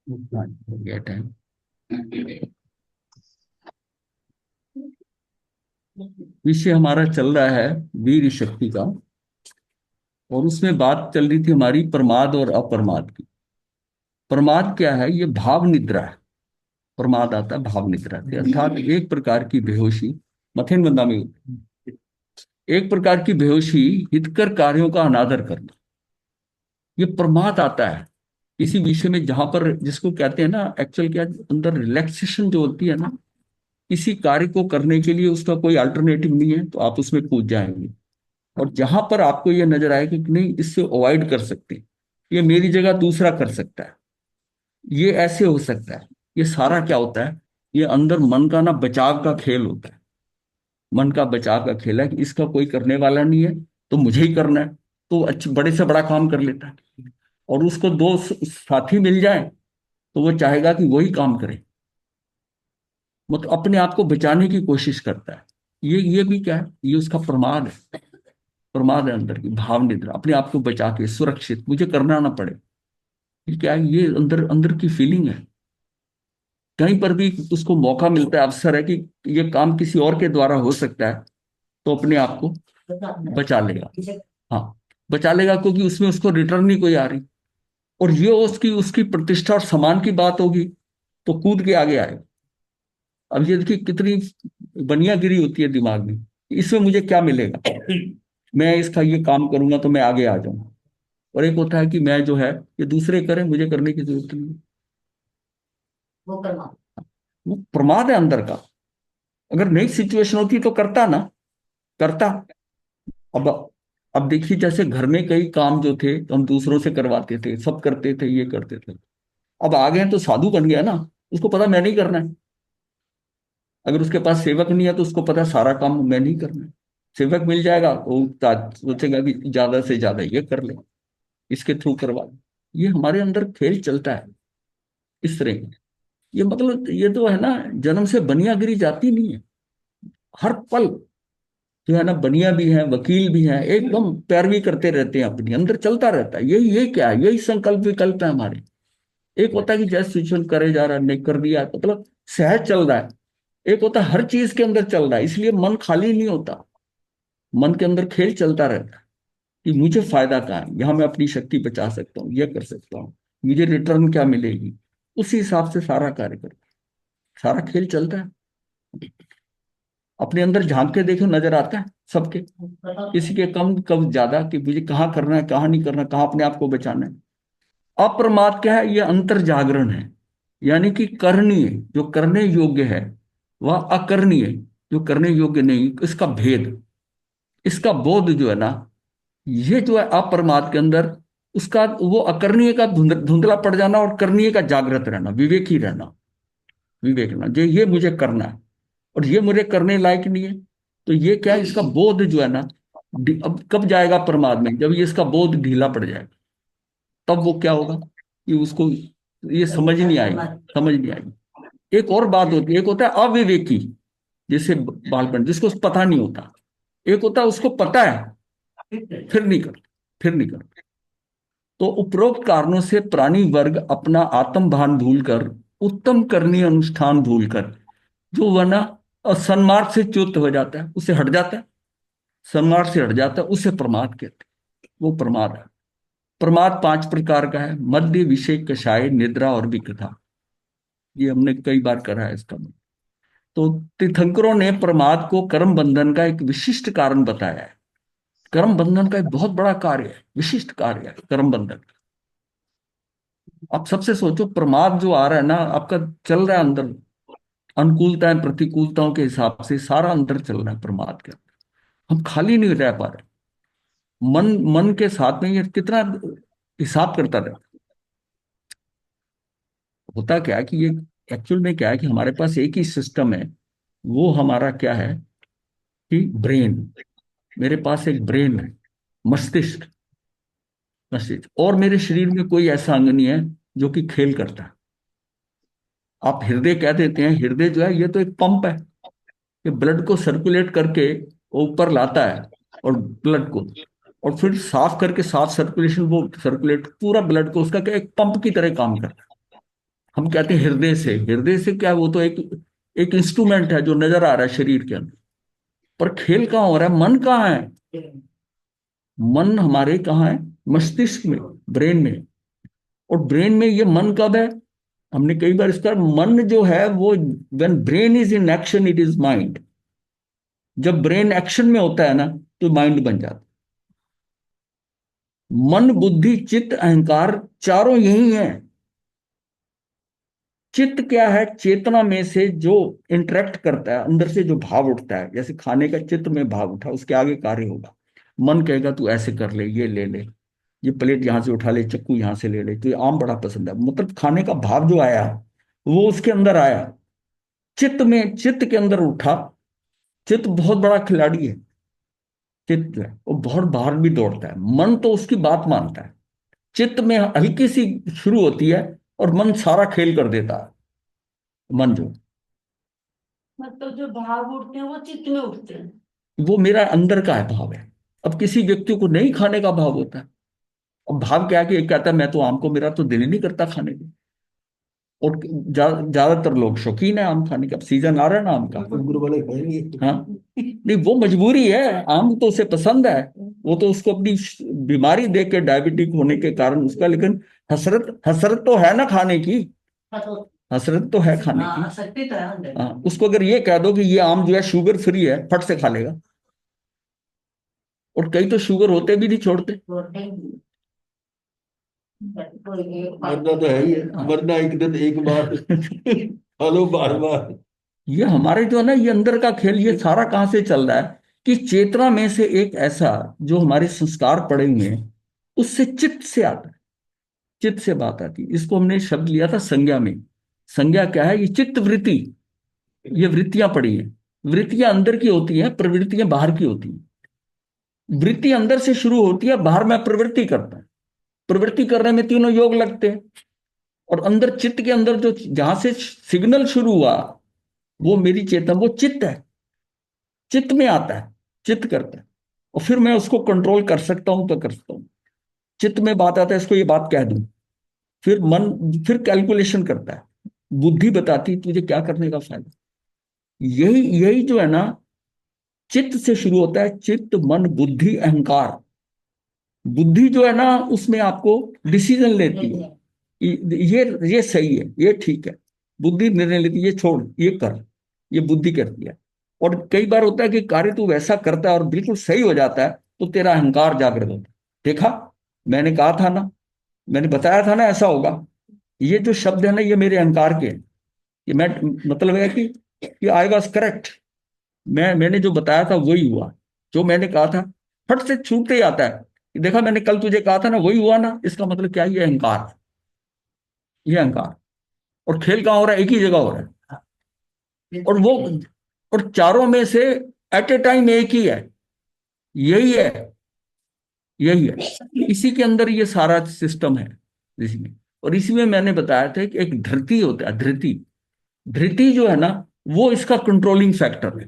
उतना हो गया टाइम। विषय हमारा चल रहा है वीर शक्ति का। और उसमें बात चल रही थी हमारी प्रमाद और अप्रमाद की। प्रमाद क्या है? ये भाव निद्रा है। प्रमाद आता है भाव निद्रा से, अर्थात एक प्रकार की बेहोशी। मथेन बंदा में एक प्रकार की बेहोशी, हितकर कार्यों का अनादर करना। ये प्रमाद आता है इसी विषय में, जहां पर जिसको कहते हैं ना, एक्चुअल क्या अंदर रिलैक्सेशन जो होती है ना, किसी कार्य को करने के लिए उसका कोई अल्टरनेटिव नहीं है तो आप उसमें कूद जाएंगे। और जहां पर आपको ये नजर आए कि नहीं, इससे अवॉइड कर सकते हैं, ये मेरी जगह दूसरा कर सकता है, ये ऐसे हो सकता है, ये सारा क्या होता है? ये अंदर मन का ना बचाव का खेल होता है। मन का बचाव का खेल है कि इसका कोई करने वाला नहीं है तो मुझे ही करना है। तो अच्छे बड़े से बड़ा काम कर लेता है। और उसको दो साथी मिल जाए तो वो चाहेगा कि वही काम करे, मतलब अपने आप को बचाने की कोशिश करता है। ये भी क्या है? ये उसका प्रमाद है। प्रमाद है अंदर की भाव निद्रा, अपने आप को बचा के सुरक्षित, मुझे करना ना पड़े। ये क्या है? ये अंदर अंदर की फीलिंग है। कहीं पर भी उसको मौका मिलता है, अवसर है कि ये काम किसी और के द्वारा हो सकता है, तो अपने आप को बचा लेगा। हाँ, बचा लेगा, क्योंकि उसमें उसको रिटर्न नहीं कोई आ रही। और ये उसकी उसकी प्रतिष्ठा और सम्मान की बात होगी तो कूद के आगे आएगा। अब ये देखिए कितनी बनियागिरी होती है दिमाग में, इसमें मुझे क्या मिलेगा, मैं इसका ये काम करूंगा तो मैं आगे आ जाऊंगा। और एक होता है कि मैं जो है, ये दूसरे करें, मुझे करने की जरूरत नहीं है। वो प्रमाद है अंदर का। अगर नई सिचुएशन होती तो करता ना, करता। अब अब देखिए, जैसे घर में कई काम जो थे तो हम दूसरों से करवाते थे, सब करते थे, ये करते थे। अब आ गए तो साधु बन गया ना, उसको पता मैं नहीं करना है। अगर उसके पास सेवक नहीं है तो उसको पता है सारा काम मैं नहीं करना है। सेवक मिल जाएगा तो वो सोचेगा कि ज्यादा से ज्यादा ये कर ले, इसके थ्रू करवा ले। ये हमारे अंदर खेल चलता है इस तरह का। ये मतलब ये तो है ना, जन्म से बनियागिरी जाती नहीं है। हर पल जो है ना, बनिया भी है, वकील भी है, एकदम पैरवी करते रहते हैं, अपनी अंदर चलता रहता है। यही क्या है? यही संकल्प विकल्प है हमारे। एक होता है कि जैसे सिचुएशन करे जा रहा है, नहीं कर दिया, मतलब सहज चल रहा है। एक होता है हर चीज के अंदर चल रहा है, इसलिए मन खाली नहीं होता। मन के अंदर खेल चलता रहता है कि मुझे फायदा कहाँ है, यहाँ मैं अपनी शक्ति बचा सकता हूँ, ये कर सकता हूँ, मुझे रिटर्न क्या मिलेगी। उसी हिसाब से सारा कार्य करता है, सारा खेल चलता है। अपने अंदर झांक के देखो, नजर आता है सबके, किसी के कम कब ज्यादा, कि मुझे कहाँ करना है, कहाँ नहीं करना, कहाँ अपने आप को बचाना है। अप्रमाद क्या है? ये अंतर जागरण है। यानी कि करणीय जो करने योग्य है, वह अकरणीय जो करने योग्य नहीं, इसका भेद, इसका बोध जो है ना, ये जो है अप्रमाद के अंदर, उसका वो अकरणीय का धुंधला पड़ जाना और करणीय का जागृत रहना, विवेकी रहना। विवेक ना, जो ये मुझे करना है और ये मुझे करने लायक नहीं है, तो ये क्या है? इसका बोध जो है ना, अब कब जाएगा प्रमाद में? जब ये इसका बोध ढीला पड़ जाएगा, तब वो क्या होगा कि उसको ये समझ नहीं आएगी, समझ नहीं आएगी। एक और बात होती है, एक होता है अविवेकी, जैसे बालपन, जिसको पता नहीं होता। एक होता है उसको पता है, फिर नहीं करता, फिर नहीं करता। तो उपरोक्त कारणों से प्राणी वर्ग अपना आत्म भान भूलकर, उत्तम करनीय अनुष्ठान भूलकर, जो वह ना सन्मार्ग से च्युत हो जाता है, उससे हट जाता है, सन्मार्ग से हट जाता है, उसे प्रमाद कहते हैं। वो प्रमाद है। प्रमाद पांच प्रकार का है: मध्य, विषय, कषाय, निद्रा और विकृता। ये हमने कई बार करा है इसका। तो तीर्थंकरों ने प्रमाद को कर्म बंधन का एक विशिष्ट कारण बताया है। कर्म बंधन का एक बहुत बड़ा कार्य है, विशिष्ट कार्य है कर्म बंधन। आप सबसे सोचो, प्रमाद जो आ रहा है ना आपका, चल रहा है अंदर, अनुकूलताएं प्रतिकूलताओं के हिसाब से सारा अंदर चल रहा है प्रमाद के अंदर। हम खाली नहीं रह पा रहे। मन मन के साथ में ये कितना हिसाब करता रहता है। होता क्या है कि ये एक्चुअल में क्या है कि हमारे पास एक ही सिस्टम है। वो हमारा क्या है कि ब्रेन, मेरे पास एक ब्रेन है, मस्तिष्क। मस्तिष्क और मेरे शरीर में कोई ऐसा अंग नहीं है जो कि खेल करता है। आप हृदय कह देते हैं, हृदय जो है ये तो एक पंप है, ये ब्लड को सर्कुलेट करके ऊपर लाता है, और ब्लड को, और फिर साफ करके, साफ सर्कुलेशन, वो सर्कुलेट पूरा ब्लड को, उसका क्या एक पंप की तरह काम करता है। हम कहते हैं हृदय से क्या है, वो तो एक एक इंस्ट्रूमेंट है जो नजर आ रहा है शरीर के अंदर। पर खेल कहाँ हो रहा है, मन कहाँ है? मन हमारे कहाँ है? मस्तिष्क में, ब्रेन में। और ब्रेन में ये मन कब है? हमने कई बार इसका, मन जो है वो, when brain is in action it is mind. जब ब्रेन एक्शन में होता है ना, तो माइंड बन जाता है। मन, बुद्धि, चित्त, अहंकार, चारों यही है। चित्त क्या है? चेतना में से जो इंटरेक्ट करता है, अंदर से जो भाव उठता है, जैसे खाने का चित्त में भाव उठा, उसके आगे कार्य होगा। मन कहेगा तू ऐसे कर ले, ये ले ले, ये प्लेट यहां से उठा ले, चक्कू यहां से ले ले, तो ये आम बड़ा पसंद है, मतलब खाने का भाव जो आया वो उसके अंदर आया। चित्त में, चित्त के अंदर उठा। चित्त बहुत बड़ा खिलाड़ी है। चित्त है वो बहुत बाहर भी दौड़ता है, मन तो उसकी बात मानता है। चित्त में हल्की सी शुरू होती है और मन सारा खेल कर देता है। मन जो, मतलब जो भाव उठते हैं वो चित्त में उठते हैं। वो मेरा अंदर का है भाव है। अब किसी व्यक्ति को नहीं खाने का भाव होता है। अब भाव क्या है कि एक कहता है मैं तो आम को, मेरा तो दिल ही नहीं करता खाने को। और ज्यादातर लोग शौकीन है आम खाने के, अब सीजन आ रहा है ना आम का। गुरु वाले खाएंगे, हाँ। नहीं, वो मजबूरी है। आम तो उसे पसंद है। वो तो उसको अपनी बीमारी देख के, डायबिटिक होने के कारण उसका, लेकिन हसरत, हसरत तो है ना खाने की। हसरत तो है खाने की। हाँ, शक्ति तो है अंदर। हाँ, उसको अगर ये कह दो कि ये आम जो है शुगर फ्री है, फट से खा लेगा। और कई तो शुगर होते भी नहीं छोड़ते। मरना तो है ही है, मरना एक दिन एक बार। हेलो बार बार। ये हमारे जो है ना, ये अंदर का खेल, ये सारा कहाँ से चल रहा है? कि चेतना में से एक ऐसा, जो हमारे संस्कार पड़े हुए हैं, उससे चित्त से आता है। चित्त से बात आती है। इसको हमने शब्द लिया था संज्ञा में। संज्ञा क्या है? ये चित्त वृत्ति। ये वृत्तियां पड़ी हैं। वृत्तियां अंदर की होती हैं, प्रवृत्तियां बाहर की होती हैं। वृत्ति अंदर से शुरू होती है, बाहर में प्रवृत्ति करता है। प्रवृत्ति करने में तीनों योग लगते हैं। और अंदर चित्त के अंदर जो, जहां से सिग्नल शुरू हुआ, वो मेरी चेतना, वो चित्त है। चित्त में आता है, चित्त करता है। और फिर मैं उसको कंट्रोल कर सकता हूं तो कर सकता हूं। चित्त में बात आता है, इसको ये बात कह दूं। फिर मन, फिर कैलकुलेशन करता है। बुद्धि बताती है तुझे क्या करने का फायदा। यही यही जो है ना, चित्त से शुरू होता है। चित्त, मन, बुद्धि, अहंकार। बुद्धि जो है ना, उसमें आपको डिसीजन लेती है। ये सही है, ये ठीक है। बुद्धि निर्णय लेती है, ये छोड़, ये कर। ये बुद्धि करती है। और कई बार होता है कि कार्य तू वैसा करता है और बिल्कुल सही हो जाता है, तो तेरा अहंकार जागृत होता है। देखा, मैंने कहा था ना, मैंने बताया था ना ऐसा होगा। ये जो शब्द है ना, ये मेरे अहंकार के हैं। ये मैं, मतलब है कि आई वॉज करेक्ट। मैंने जो बताया था वही हुआ। जो मैंने कहा था, फट से छूटते ही आता है कि देखा मैंने कल तुझे कहा था ना, वही हुआ ना। इसका मतलब क्या है? ये अहंकार। ये अहंकार। और खेल कहाँ हो रहा है? एक ही जगह हो रहा है। और वो, और चारों में से एट ए टाइम एक ही है। यही है, यही है। इसी के अंदर ये सारा सिस्टम है। इसमें, और इसी में मैंने बताया था कि एक धृति होता है, धृति। धृति जो है ना, वो इसका कंट्रोलिंग फैक्टर है।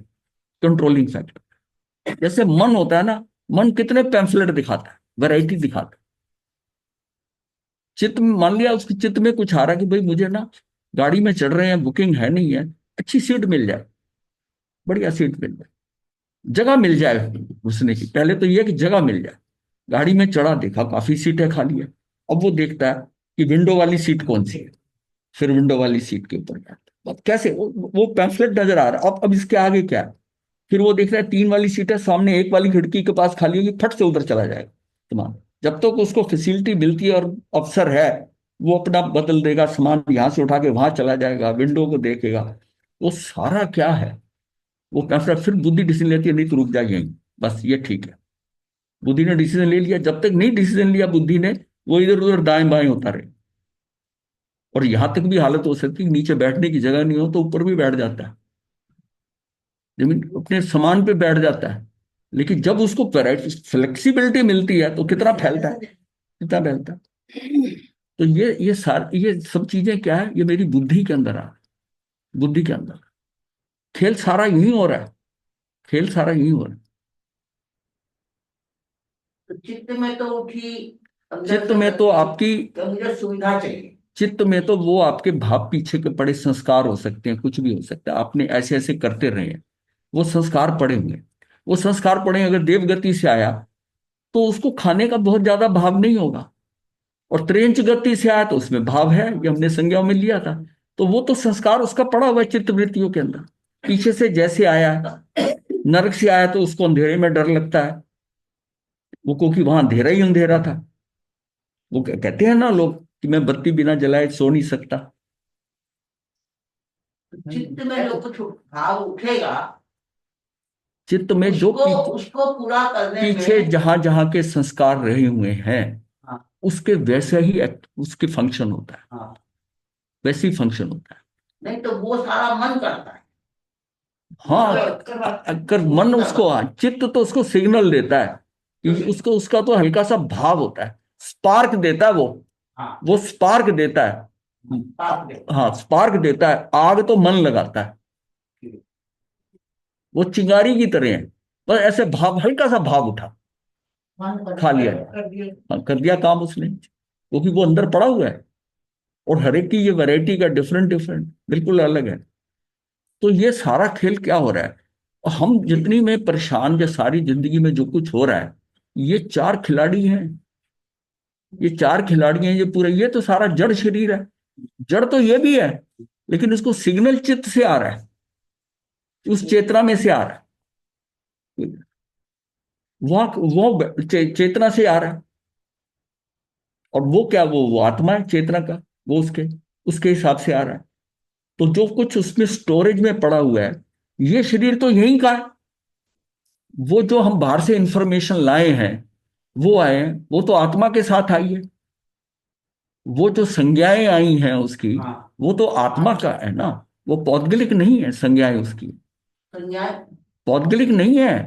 Controlling factor. जैसे मन होता है ना, मन कितने पैम्फलेट दिखाता है, वैरायटी दिखाता है। चित्त में, मान लिया उसके चित्त में कुछ आ रहा है कि भाई मुझे ना, गाड़ी में चढ़ रहे हैं, बुकिंग है नहीं है, अच्छी सीट मिल जाए, बढ़िया सीट मिल जाए, जगह मिल जाए घुसने की। पहले तो ये कि जगह मिल जाए। गाड़ी में चढ़ा, देखा काफी सीटें खाली है। अब वो देखता है कि विंडो वाली सीट कौन सी है। फिर विंडो वाली सीट के ऊपर बैठता है। अब कैसे वो पैम्फलेट नजर आ रहा है। अब इसके आगे क्या है? फिर वो देख रहा है 3 वाली सीट है सामने, एक वाली खिड़की के पास खाली होगी, फट से उधर चला जाएगा। सामान, जब तक उसको फैसिलिटी मिलती है और अवसर है, वो अपना बदल देगा, सामान यहां से उठा के वहां चला जाएगा, विंडो को देखेगा। वो सारा क्या है? वो फैसला, फिर बुद्धि डिसीजन लेती है, नहीं तो रुक जाए यहीं, बस ये ठीक है। बुद्धि ने डिसीजन ले लिया। जब तक नहीं डिसीजन लिया बुद्धि ने, वो इधर उधर दाएं बाएं होता रहे। और यहां तक भी हालत हो सकती है, नीचे बैठने की जगह नहीं हो तो ऊपर भी बैठ जाता है, जमीन अपने सामान पे बैठ जाता है। लेकिन जब उसको फ्लेक्सिबिलिटी मिलती है तो कितना फैलता है, कितना फैलता है। तो ये सब चीजें क्या है? ये मेरी बुद्धि के अंदर आ रहा है। बुद्धि के अंदर खेल सारा यही हो रहा है। खेल सारा यही हो रहा है। तो चित्त में तो उठी अंदर चित्त से में तो आपकी, तो मुझे सुविधा चाहिए। चित्त में तो वो आपके भाव पीछे के पड़े संस्कार हो सकते हैं, कुछ भी हो सकता है, आपने ऐसे ऐसे करते रहे हैं, वो संस्कार पड़े हुए हैं। वो संस्कार पड़े अगर देवगति से आया तो उसको खाने का बहुत ज्यादा भाव नहीं होगा, और त्रेंच गति से आया तो उसमें भाव है, ये हमने संज्ञा में लिया था। तो वो तो संस्कार उसका पड़ा हुआ है चित्त वृत्तियों के अंदर। पीछे से जैसे आया, नरक से आया तो उसको अंधेरे में डर लगता है, वो क्योंकि वहां अंधेरा ही अंधेरा था। वो कहते हैं ना लोग कि मैं बत्ती बिना जलाए सो नहीं सकता। चित्त में जो कुछ भाव उठेगा, चित्त में जो उसको पूरा करने पीछे में, जहां जहां के संस्कार रहे हुए हैं, हाँ, उसके वैसे ही उसके फंक्शन होता है, हाँ, वैसे ही फंक्शन होता है। नहीं तो वो सारा मन करता है। हाँ, अगर मन उसको, चित्त तो उसको सिग्नल देता है कि उसको, उसका तो हल्का सा भाव होता है, स्पार्क देता है वो। हाँ, वो स्पार्क देता है। पाप देता हाँ, स्पार्क देता है, आग तो मन लगाता है, है। वो चिंगारी की तरह है। बस ऐसे भाव, हल्का सा भाव उठा, खा लिया, कर दिया। हाँ, कर दिया काम उसने, क्योंकि वो अंदर पड़ा हुआ है। और हर एक की ये वैरायटी का डिफरेंट डिफरेंट बिल्कुल अलग है। तो ये सारा खेल क्या हो रहा है, और हम जितनी में परेशान, या सारी जिंदगी में जो कुछ हो रहा है, ये चार खिलाड़ी हैं। ये चार खिलाड़ी हैं, ये पूरे, ये तो सारा जड़ शरीर है। जड़ तो ये भी है, लेकिन इसको सिग्नल चित्त से आ रहा है, उस चेतना में से आ रहा है। वो चेतना से आ रहा है। और वो क्या, वो आत्मा है चेतना का, वो उसके उसके हिसाब से आ रहा है। तो जो कुछ उसमें स्टोरेज में पड़ा हुआ है, ये शरीर तो यहीं का है। वो जो हम बाहर से इंफॉर्मेशन लाए हैं, वो आए हैं, वो तो आत्मा के साथ आई है। वो जो संज्ञाएं आई हैं उसकी, हाँ, वो तो आत्मा का है ना। वो पौद्गलिक नहीं है संज्ञाएं उसकी, संज्ञा पौद्गलिक नहीं है।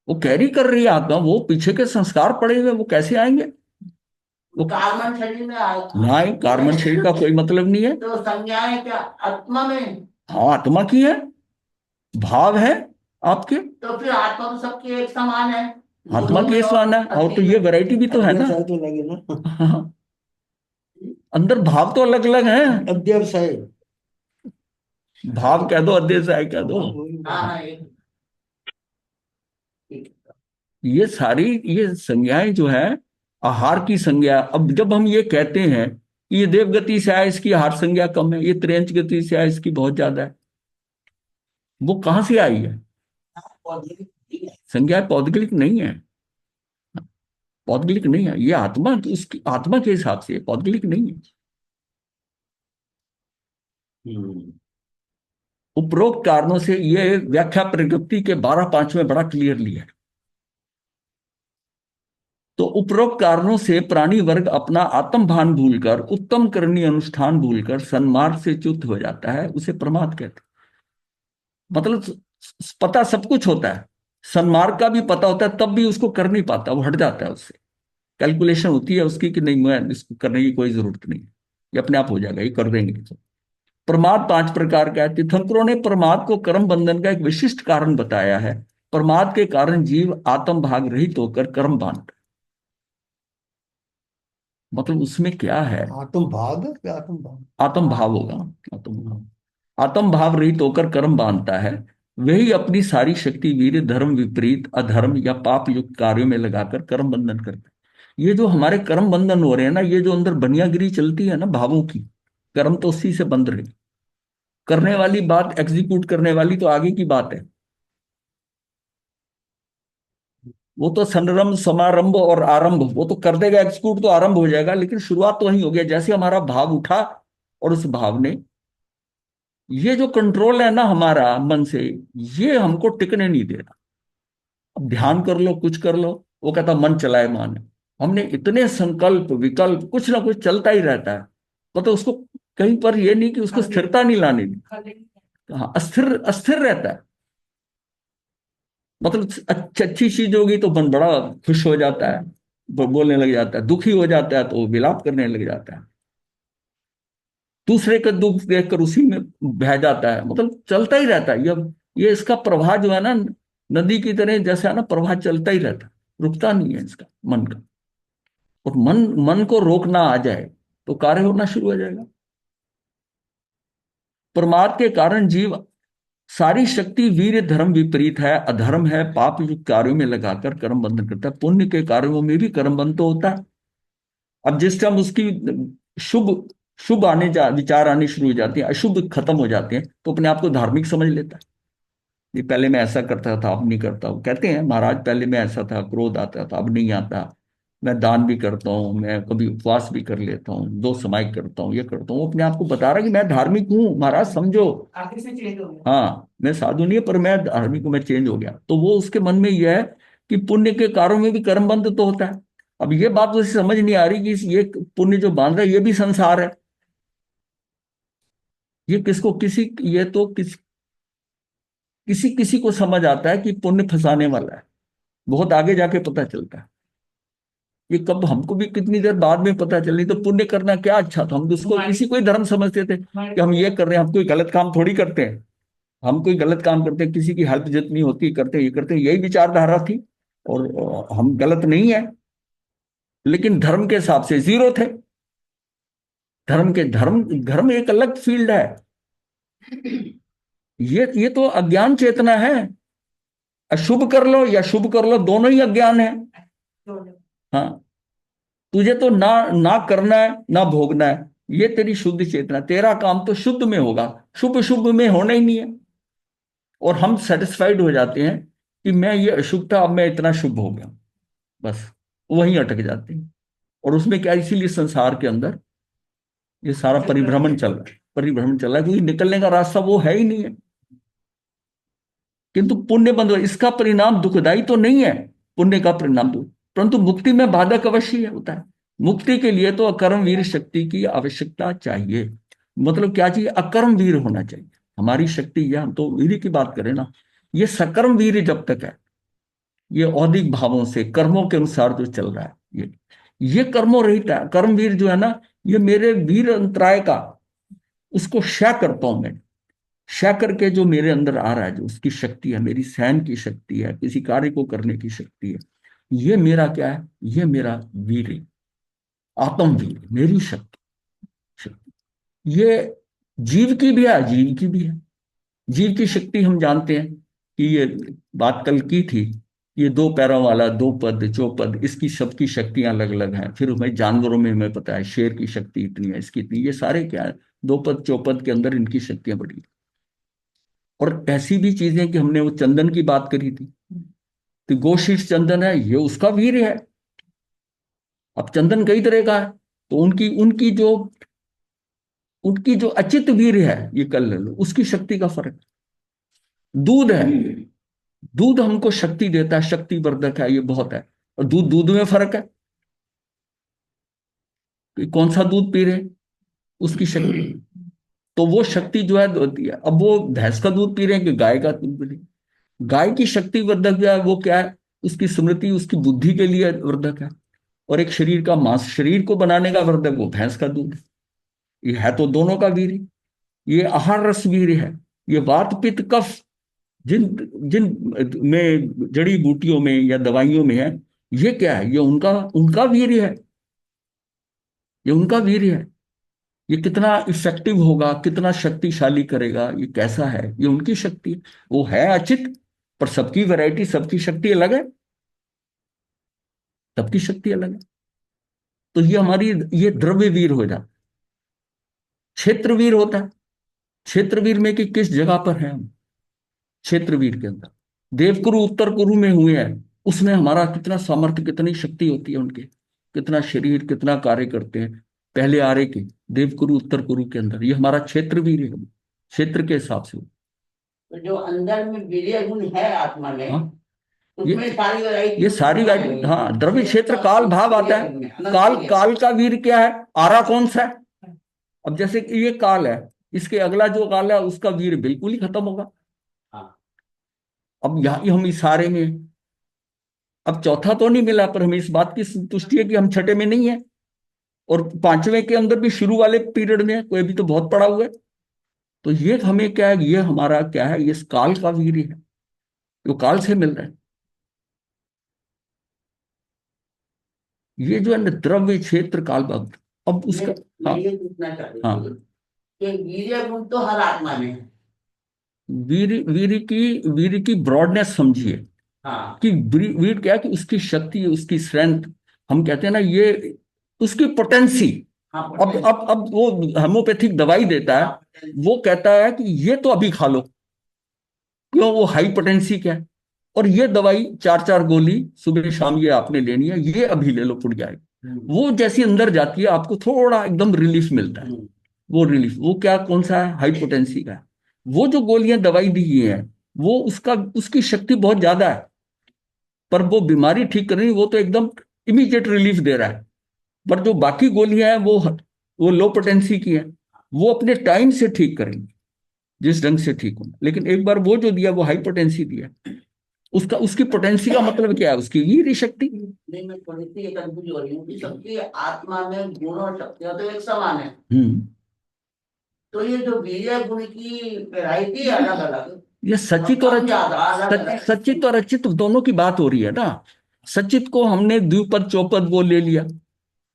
वो कैरी कर रही है आत्मा, वो पीछे के संस्कार पड़े हुए, वो कैसे आएंगे? वो कार्बन शरीर में ना ही, कार्बन शरीर का कोई मतलब नहीं है। तो संज्ञाएं क्या आत्मा में? हाँ, आत्मा की है, भाव है आपके, तो फिर आत्मा तो सबकी एक समान है। आत्मा की समान है। और तो ये वैरायटी भी तो है ना। तो लगे ना। हाँ, अंदर भाव तो अलग अलग हैं। अध्यवसाय। भाव कह दो, अध्यवसाय कह दो। हाँ, ये सारी, ये संज्ञाएं जो है, आहार की संज्ञा। अब जब हम ये कहते हैं कि ये देव गति से आया, इसकी आहार संज्ञा कम है, ये त्रेंच गति से आया, इसकी बहुत ज्यादा है, वो कहां से आई है? संज्ञा पौद्गलिक नहीं है, पौद्गलिक नहीं है। ये आत्मा, उसकी आत्मा के हिसाब से पौद्गलिक नहीं है। उपरोक्त कारणों से ये व्याख्या प्रज्ञप्ति के 12 5 में बड़ा क्लियरली है। तो उपरोक्त कारणों से प्राणी वर्ग अपना आत्म भान भूलकर, उत्तम करनीय अनुष्ठान भूलकर सन्मार्ग से च्युत हो जाता है, उसे प्रमाद कहते हैं। मतलब पता सब कुछ होता है, सन्मार्ग का भी पता होता है, तब भी उसको कर नहीं पाता, वो हट जाता है उससे। कैलकुलेशन होती है उसकी कि नहीं, मैं इसको करने की कोई जरूरत नहीं है, ये अपने आप हो जाएगा, ये कर देंगे तो। प्रमाद 5 प्रकार का है। तीर्थंकरों ने प्रमाद को कर्म बंधन का एक विशिष्ट कारण बताया है। प्रमाद के कारण जीव आत्म भाग रहित होकर कर्म बांधता है। मतलब उसमें क्या है, आत्म भाग या आत्म भाग? आत्म भाव होगा, आत्म भाव, आत्म भाव रहित होकर कर्म बांधता है। वही अपनी सारी शक्ति वीर धर्म विपरीत अधर्म या पाप युक्त कार्यों में लगाकर कर्म बंधन करता है। ये जो हमारे कर्म बंधन हो रहे हैं ना, ये जो अंदर बनियागिरी चलती है ना भावों की, कर्म तो उसी से बंध रहे। करने वाली बात, एग्जीक्यूट करने वाली तो आगे की बात है। वो तो संरंभ समारंभ और आरंभ, वो तो कर देगा एग्जीक्यूट, तो आरंभ हो जाएगा, लेकिन शुरुआत तो वही हो गया जैसे हमारा भाव उठा, और उस भाव ने, ये जो कंट्रोल है ना हमारा मन से, ये हमको टिकने नहीं दे रहा। अब ध्यान कर लो, कुछ कर लो, वो कहता मन चलाए मान है। हमने इतने संकल्प विकल्प, कुछ ना कुछ चलता ही रहता है। मतलब उसको कहीं पर ये नहीं कि उसको स्थिरता नहीं लाने दी। हाँ, अस्थिर अस्थिर रहता है। मतलब अच्छी चीज होगी तो मन बड़ा खुश हो जाता है, बोलने लग जाता है, दुखी हो जाता है तो विलाप करने लग जाता है, दूसरे का दुख देखकर उसी में बह जाता है। मतलब चलता ही रहता है ये इसका प्रवाह जो है ना, नदी की तरह जैसा है ना, प्रवाह चलता ही रहता है, रुकता नहीं है इसका मन का। और मन मन को रोकना आ जाए तो कार्य होना शुरू हो जाएगा। प्रमाद के कारण जीव सारी शक्ति वीर धर्म विपरीत है, अधर्म है, पाप युक्त कार्यों में लगाकर कर्म बंधन करता है। पुण्य के कार्यों में भी कर्म बंध तो होता है। अब जिस टाइम उसकी शुभ शुभ विचार आने शुरू हो जाते हैं, अशुभ खत्म हो जाते हैं, तो अपने आप को धार्मिक समझ लेता है। ये पहले मैं ऐसा करता था, अब नहीं करता हूँ। कहते हैं महाराज पहले मैं ऐसा था, क्रोध आता था, अब नहीं आता। मैं दान भी करता हूँ, मैं कभी उपवास भी कर लेता हूँ, दो समाई करता हूँ, ये करता हूँ। वो अपने आप को बता रहा है कि मैं धार्मिक हूँ महाराज, समझो। आखिर से चेंज हो गया। हाँ, मैं साधु नहीं है, पर मैं धार्मिक हूँ, मैं चेंज हो गया। तो वो उसके मन में यह है कि पुण्य के कार्यों में भी कर्म बंध तो होता है। अब ये बात उसे समझ नहीं आ रही कि ये पुण्य जो बांध रहा है ये भी संसार है। ये किसको किसी ये तो किसी किसी को समझ आता है कि पुण्य फंसाने वाला है, बहुत आगे जाके पता चलता है। ये कब हमको भी कितनी देर बाद में पता चली। तो पुण्य करना क्या अच्छा था, हम उसको किसी कोई धर्म समझते थे कि हम ये कर रहे हैं, हम कोई गलत काम थोड़ी करते हैं। हम कोई गलत काम करते हैं, किसी की हेल्प जितनी होती करते, ये करते, यही विचारधारा थी। और हम गलत नहीं है, लेकिन धर्म के हिसाब से जीरो थे। धर्म धर्म एक अलग फील्ड है। ये तो अज्ञान चेतना है। अशुभ कर लो या शुभ कर लो, दोनों ही अज्ञान है। हाँ, तुझे तो ना ना करना है ना भोगना है, ये तेरी शुद्ध चेतना। तेरा काम तो शुद्ध में होगा, शुभ शुभ में होना ही नहीं है। और हम सेटिस्फाइड हो जाते हैं कि मैं ये अशुभ था, अब मैं इतना शुभ हो गया, बस वहीं अटक जाते हैं। और उसमें क्या, इसीलिए संसार के अंदर ये सारा परिभ्रमण चल रहा है। परिभ्रमण चल रहा है क्योंकि निकलने का रास्ता वो है ही नहीं है। किंतु पुण्य बंधु, इसका परिणाम दुखदाई तो नहीं है। पुण्य का परिणाम तो, परंतु मुक्ति में बाधक अवश्य होता है। मुक्ति के लिए तो अकर्म वीर शक्ति की आवश्यकता चाहिए। मतलब क्या चाहिए, अकर्म वीर होना चाहिए। हमारी शक्ति, यह हम तो वीर की बात करें ना, ये सकर्म वीर जब तक है, ये औदिक भावों से कर्मों के अनुसार जो चल रहा है, ये कर्मों रहित है। कर्मवीर जो है ना, ये मेरे वीर अंतराय का, उसको क्षय करता हूं मैं। क्षय करके जो मेरे अंदर आ रहा है, जो उसकी शक्ति है, मेरी सहन की शक्ति है, किसी कार्य को करने की शक्ति है, ये मेरा क्या है, ये मेरा वीर है, आत्मवीर, मेरी शक्ति। ये जीव की भी है, अजीव की भी है। जीव की शक्ति हम जानते हैं कि ये बात कल की थी, ये दो पैरों वाला, दो पद चौपद, इसकी सबकी शक्तियां अलग अलग हैं। फिर हमें जानवरों में हमें पता है शेर की शक्ति इतनी है, इसकी इतनी, ये सारे क्या है, दो पद चौपद के अंदर इनकी शक्तियां बड़ी। और ऐसी भी चीजें कि हमने वो चंदन की बात करी थी, तो गोशीर्ष चंदन है, ये उसका वीर है। अब चंदन कई तरह का है, तो उनकी उनकी जो अचित वीर है, ये कल ले लो, उसकी शक्ति का फर्क। दूध है, दूध हमको शक्ति देता है, शक्ति वर्धक है, ये बहुत है। और दूध दूध में फर्क है कि कौन सा दूध पी रहे हैं, उसकी शक्ति। तो वो शक्ति जो है होती है। अब वो भैंस का दूध पी रहे हैं कि गाय का दूध पी रहे हैं, गाय की शक्ति वर्धक जो है वो क्या है, उसकी स्मृति, उसकी बुद्धि के लिए वर्धक है। और एक शरीर का मांस, शरीर को बनाने का वर्धक वो भैंस का दूध है। ये है तो दोनों का वीर। ये आहार रस वीर है। ये वात पित्त कफ, जिन जिन में जड़ी बूटियों में या दवाइयों में है, ये क्या है, ये उनका उनका वीर है। ये उनका वीर है। ये कितना इफेक्टिव होगा, कितना शक्तिशाली करेगा, ये कैसा है, ये उनकी शक्ति है। वो है अचित, पर सबकी वैरायटी, सबकी शक्ति अलग है। सबकी शक्ति अलग है। तो ये हमारी, ये द्रव्य वीर हो जाता। क्षेत्रवीर होता है। क्षेत्रवीर में कि किस जगह पर है हम, क्षेत्रवीर के अंदर देवकुरु उत्तर कुरु में हुए हैं, उसमें हमारा कितना सामर्थ्य, कितनी शक्ति होती है उनके, कितना शरीर, कितना कार्य करते हैं। पहले आ रहे के देवकुरु उत्तर कुरु के अंदर, ये हमारा क्षेत्रवीर है, क्षेत्र के हिसाब से। तो जो अंदर में वीर्य गुण है आत्मा में, हाँ, उसमें सारी वैरायटी, ये सारी वैरायटी। हाँ, द्रव्य क्षेत्र काल भाव आता है। काल, काल का वीर क्या है, आरा कौन सा है। अब जैसे कि ये काल है, इसके अगला जो काल है उसका वीर बिल्कुल ही खत्म होगा। हाँ। अब यहाँ हम इशारे में, अब चौथा तो नहीं मिला, पर हमें इस बात की संतुष्टि है कि हम छठे में नहीं है। और पांचवें के अंदर भी शुरू वाले पीरियड में है, कोई भी तो बहुत पड़ा हुआ है। तो ये हमें क्या है, ये हमारा क्या है, ये काल का वीर है, जो काल से मिल रहा है। ये जो है ना, द्रव्य क्षेत्र काल भाव, अब उसका, मैं हाँ ये पूछना चाहती हाँ, थी कि वीर्य गुण तो हर आत्मा में है। वीर वीर की ब्रॉडनेस समझिए हाँ कि वीर क्या है कि उसकी शक्ति, उसकी स्ट्रेंथ, हम कहते हैं ना ये उसकी पोटेंसी। हाँ अब वो होम्योपैथिक दवाई देता है, हाँ वो कहता है कि ये तो अभी खा लो, क्यों, वो हाई पोटेंसी क्या है, और ये दवाई 4 4 गोली सुबह शाम ये आपने लेनी है, ये अभी ले लो फुट जाएगी। वो जैसी अंदर जाती है आपको थोड़ा एकदम रिलीफ मिलता है। वो रिलीफ वो क्या, कौन सा है, हाई पोटेंसी का है। वो जो गोलियां दवाई दी गई है, वो उसका उसकी शक्ति बहुत ज्यादा है, पर वो बीमारी ठीक कर रही है, वो तो एकदम इमीडिएट रिलीफ दे रहा है। पर जो बाकी गोलियां हैं वो लो पोटेंसी की है, वो अपने टाइम से ठीक करेंगी, जिस ढंग से ठीक होना। लेकिन एक बार वो जो दिया वो हाई पोटेंसी दिया, उसका उसकी पोटेंसी का मतलब क्या है, उसकी वीर शक्ति। नहीं, मैं थोड़ी सी ये कंफ्यूज हो रही हूँ कि सबकी आत्मा में गुण और शक्तियां तो एक समान है। हम्म। तो ये जो वीर्य गुण की वैरायटी है अलग अलग, ये सचित और कम ज्यादा अलग अलग। सचित और अचित दोनों की बात हो रही है ना। सचित को हमने द्विपद चौपद वो ले लिया,